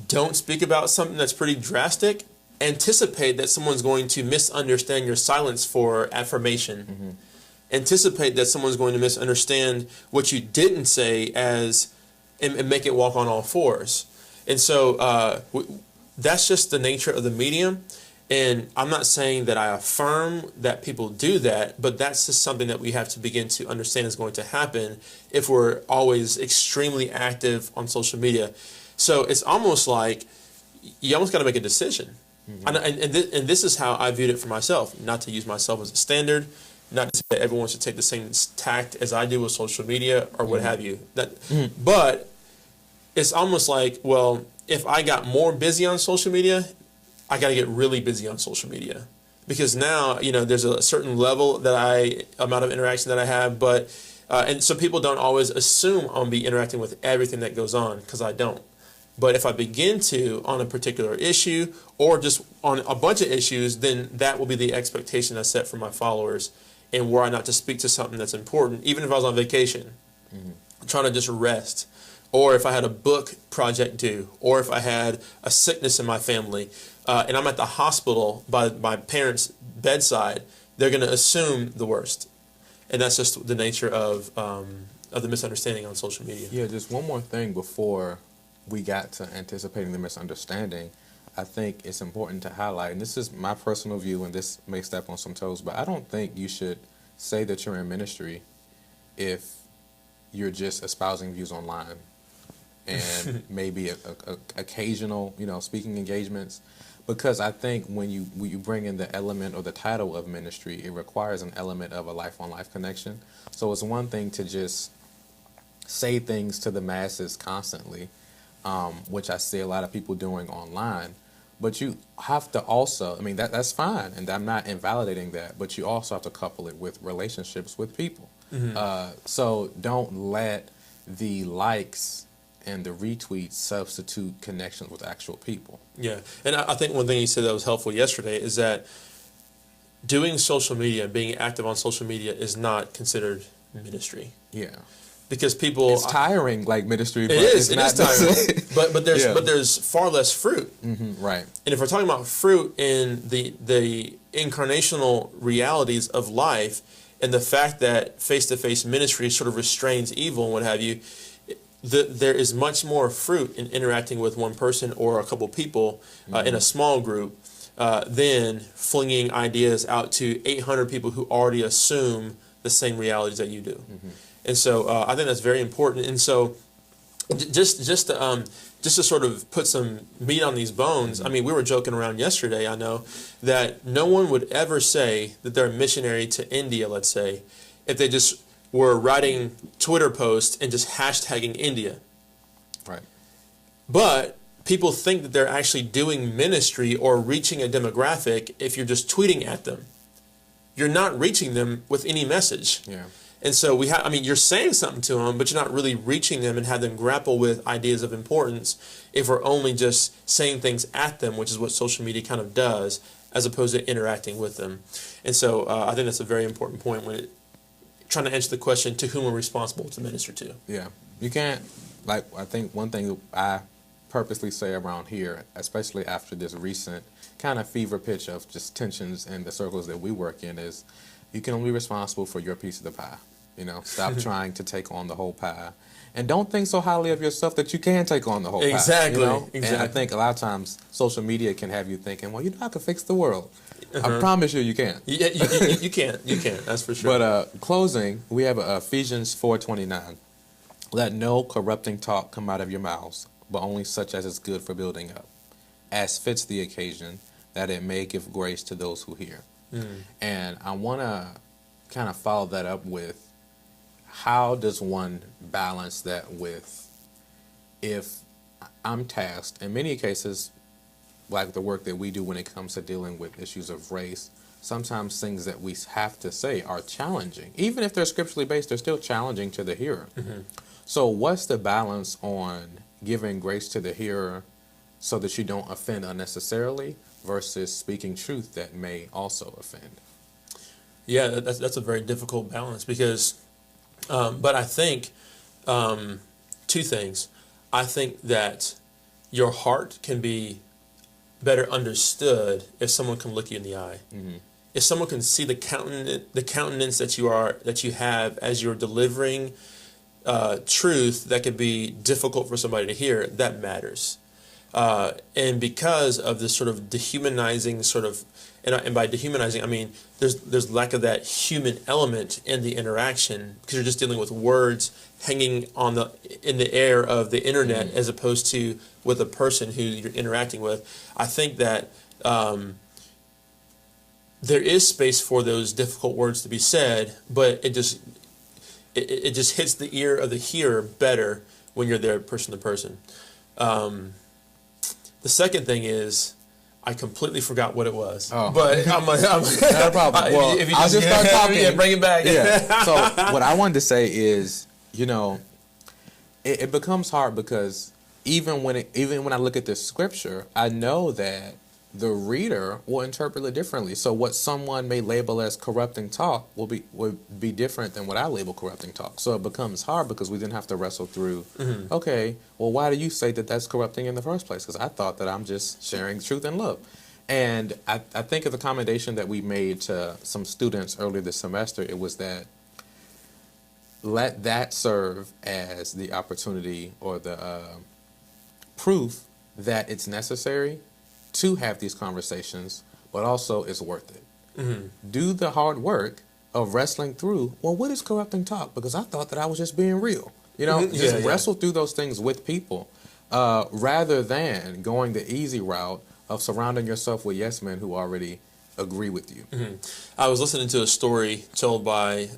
don't speak about something that's pretty drastic, anticipate that someone's going to misunderstand your silence for affirmation. anticipate that someone's going to misunderstand what you didn't say and make it walk on all fours. And so that's just the nature of the medium. And I'm not saying that I affirm that people do that, but that's just something that we have to begin to understand is going to happen if we're always extremely active on social media. So it's almost like you almost got to make a decision. Mm-hmm. And this is how I viewed it for myself, not to use myself as a standard, not to say that everyone should take the same tact as I do with social media or what have you. But it's almost like, well, if I got more busy on social media, I got to get really busy on social media, because now, there's a certain level amount of interaction that I have, but, and so people don't always assume I'll be interacting with everything that goes on, because I don't. But if I begin to on a particular issue or just on a bunch of issues, then that will be the expectation I set for my followers, and were I not to speak to something that's important, even if I was on vacation, trying to just rest, or if I had a book project due, or if I had a sickness in my family, and I'm at the hospital by my parents' bedside, they're going to assume the worst. And that's just the nature of the misunderstanding on social media. Yeah, just one more thing before we got to anticipating the misunderstanding. I think it's important to highlight, and this is my personal view, and this may step on some toes, but I don't think you should say that you're in ministry if you're just espousing views online and maybe occasional, speaking engagements. Because I think when you bring in the element or the title of ministry, it requires an element of a life-on-life connection. So it's one thing to just say things to the masses constantly, which I see a lot of people doing online. But you have to also, that's fine, and I'm not invalidating that, but you also have to couple it with relationships with people. So don't let the likes and the retweets substitute connections with actual people. Yeah, and I think one thing you said that was helpful yesterday is that doing social media, being active on social media, is not considered ministry. Yeah, because people, it's tiring like ministry. It is tiring, but there's far less fruit. Right. And if we're talking about fruit in the incarnational realities of life, and the fact that face-to-face ministry sort of restrains evil and what have you, there is much more fruit in interacting with one person or a couple people in a small group than flinging ideas out to 800 people who already assume the same realities that you do. And so I think that's very important. And so just to sort of put some meat on these bones, we were joking around yesterday, I know, that no one would ever say that they're a missionary to India, let's say, if they just were writing Twitter posts and just hashtagging India. Right. But people think that they're actually doing ministry or reaching a demographic if you're just tweeting at them. You're not reaching them with any message. Yeah. And so you're saying something to them, but you're not really reaching them and have them grapple with ideas of importance if we're only just saying things at them, which is what social media kind of does, as opposed to interacting with them. And so I think that's a very important point when trying to answer the question, to whom we're responsible to minister to. Yeah. You can't, I think one thing I purposely say around here, especially after this recent kind of fever pitch of just tensions in the circles that we work in, is you can only be responsible for your piece of the pie. Stop trying to take on the whole pie. And don't think so highly of yourself that you can take on the whole pie. Exactly. And I think a lot of times social media can have you thinking, well, I can fix the world. I promise you can't. Yeah, you can't. You can't. That's for sure. But closing, we have Ephesians 4:29. Let no corrupting talk come out of your mouths, but only such as is good for building up, as fits the occasion, that it may give grace to those who hear. And I want to kind of follow that up with, how does one balance that with, if I'm tasked, in many cases, like the work that we do when it comes to dealing with issues of race, sometimes things that we have to say are challenging. Even if they're scripturally based, they're still challenging to the hearer. So what's the balance on giving grace to the hearer so that you don't offend unnecessarily versus speaking truth that may also offend? Yeah, that's a very difficult balance because, but I think two things. I think that your heart can be better understood if someone can look you in the eye if someone can see the countenance that you have as you're delivering truth that could be difficult for somebody to hear, that matters. And because of this sort of dehumanizing sort of, and by dehumanizing, I mean there's lack of that human element in the interaction, because you're just dealing with words hanging in the air of the internet, as opposed to with a person who you're interacting with. I think that there is space for those difficult words to be said, but it just hits the ear of the hearer better when you're there person to person. The second thing is, I completely forgot what it was. Oh. But I'm not a problem. Well, if you I'll just start talking. Yeah, bring it back. Yeah. So what I wanted to say is, it becomes hard because even when I look at this scripture, I know that the reader will interpret it differently. So what someone may label as corrupting talk will be different than what I label corrupting talk. So it becomes hard because we then have to wrestle through, okay, well, why do you say that that's corrupting in the first place? Because I thought that I'm just sharing truth and love. And I think of the commendation that we made to some students earlier this semester, it was that let that serve as the opportunity or the proof that it's necessary to have these conversations, but also it's worth it. Do the hard work of wrestling through, well, what is corrupting talk? Because I thought that I was just being real. Wrestle through those things with people, rather than going the easy route of surrounding yourself with yes men who already agree with you. I was listening to a story told by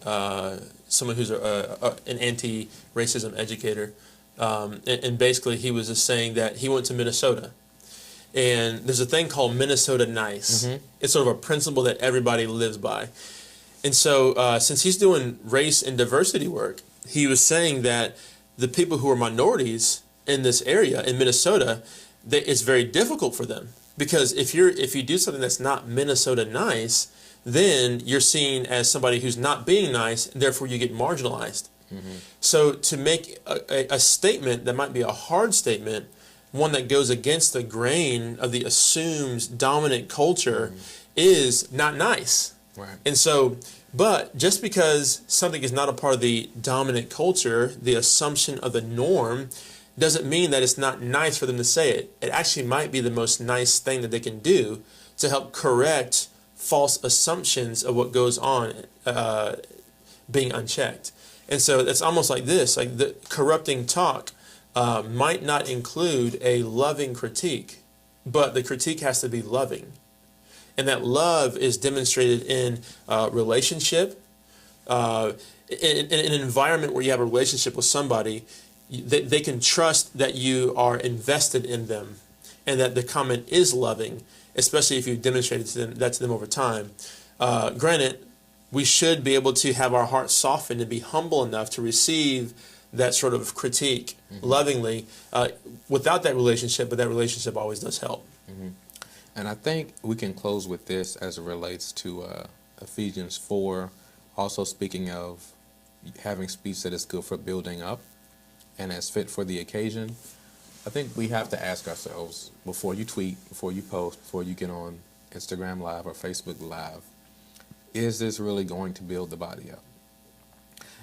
someone who's an anti-racism educator, and basically he was just saying that he went to Minnesota. And there's a thing called Minnesota Nice. It's sort of a principle that everybody lives by. And so since he's doing race and diversity work, he was saying that the people who are minorities in this area, in Minnesota, it's very difficult for them. Because if you do something that's not Minnesota nice, then you're seen as somebody who's not being nice, and therefore you get marginalized. So to make a statement that might be a hard statement, one that goes against the grain of the assumed dominant culture, is not nice. Right. And so, but just because something is not a part of the dominant culture, the assumption of the norm, doesn't mean that it's not nice for them to say it. It actually might be the most nice thing that they can do to help correct false assumptions of what goes on being unchecked. And so it's almost like this, like the corrupting talk might not include a loving critique, but the critique has to be loving. And that love is demonstrated in relationship, in an environment where you have a relationship with somebody, they can trust that you are invested in them and that the comment is loving, especially if you've demonstrated that to them over time. Granted, we should be able to have our hearts softened and be humble enough to receive that sort of critique lovingly without that relationship, but that relationship always does help. And I think we can close with this as it relates to Ephesians 4, also speaking of having speech that is good for building up and as fit for the occasion. I think we have to ask ourselves, before you tweet, before you post, before you get on Instagram Live or Facebook Live, is this really going to build the body up?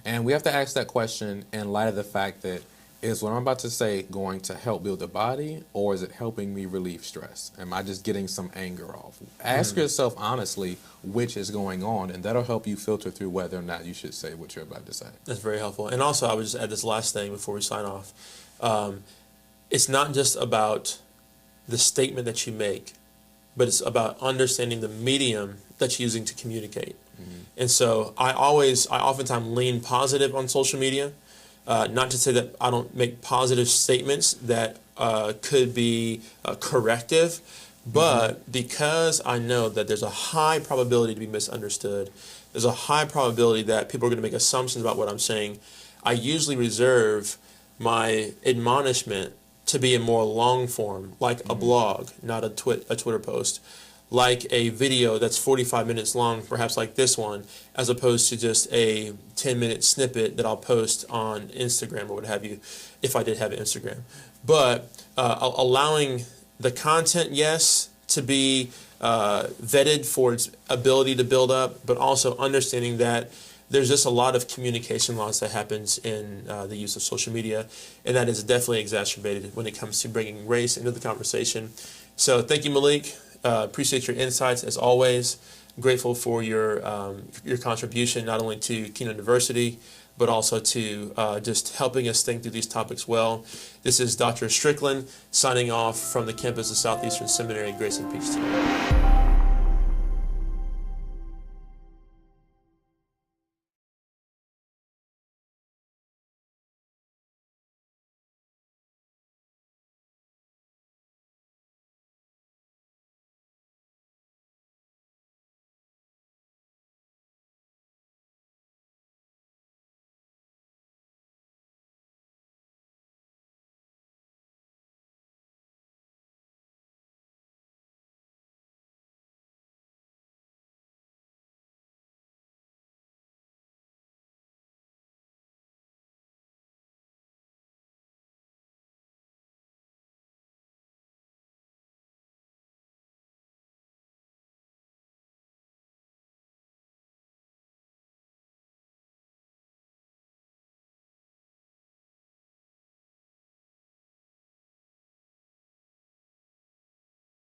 And we have to ask that question in light of the fact that, is what I'm about to say going to help build the body, or is it helping me relieve stress? Am I just getting some anger off? Ask yourself honestly which is going on, and that'll help you filter through whether or not you should say what you're about to say. That's very helpful. And also, I would just add this last thing before we sign off. It's not just about the statement that you make, but it's about understanding the medium that you're using to communicate. And so I oftentimes lean positive on social media. Not to say that I don't make positive statements that could be corrective, but because I know that there's a high probability to be misunderstood, there's a high probability that people are going to make assumptions about what I'm saying, I usually reserve my admonishment to be in more long form, like a blog, not a Twitter post, like a video that's 45 minutes long, perhaps like this one, as opposed to just a 10-minute snippet that I'll post on Instagram or what have you, if I did have an Instagram. But allowing the content, yes, to be vetted for its ability to build up, but also understanding that there's just a lot of communication loss that happens in the use of social media, and that is definitely exacerbated when it comes to bringing race into the conversation. So thank you, Malik. Appreciate your insights as always. Grateful for your contribution not only to Kingdom Diversity, but also to just helping us think through these topics well. This is Dr. Strickland signing off from the campus of Southeastern Seminary. Grace and peace to you.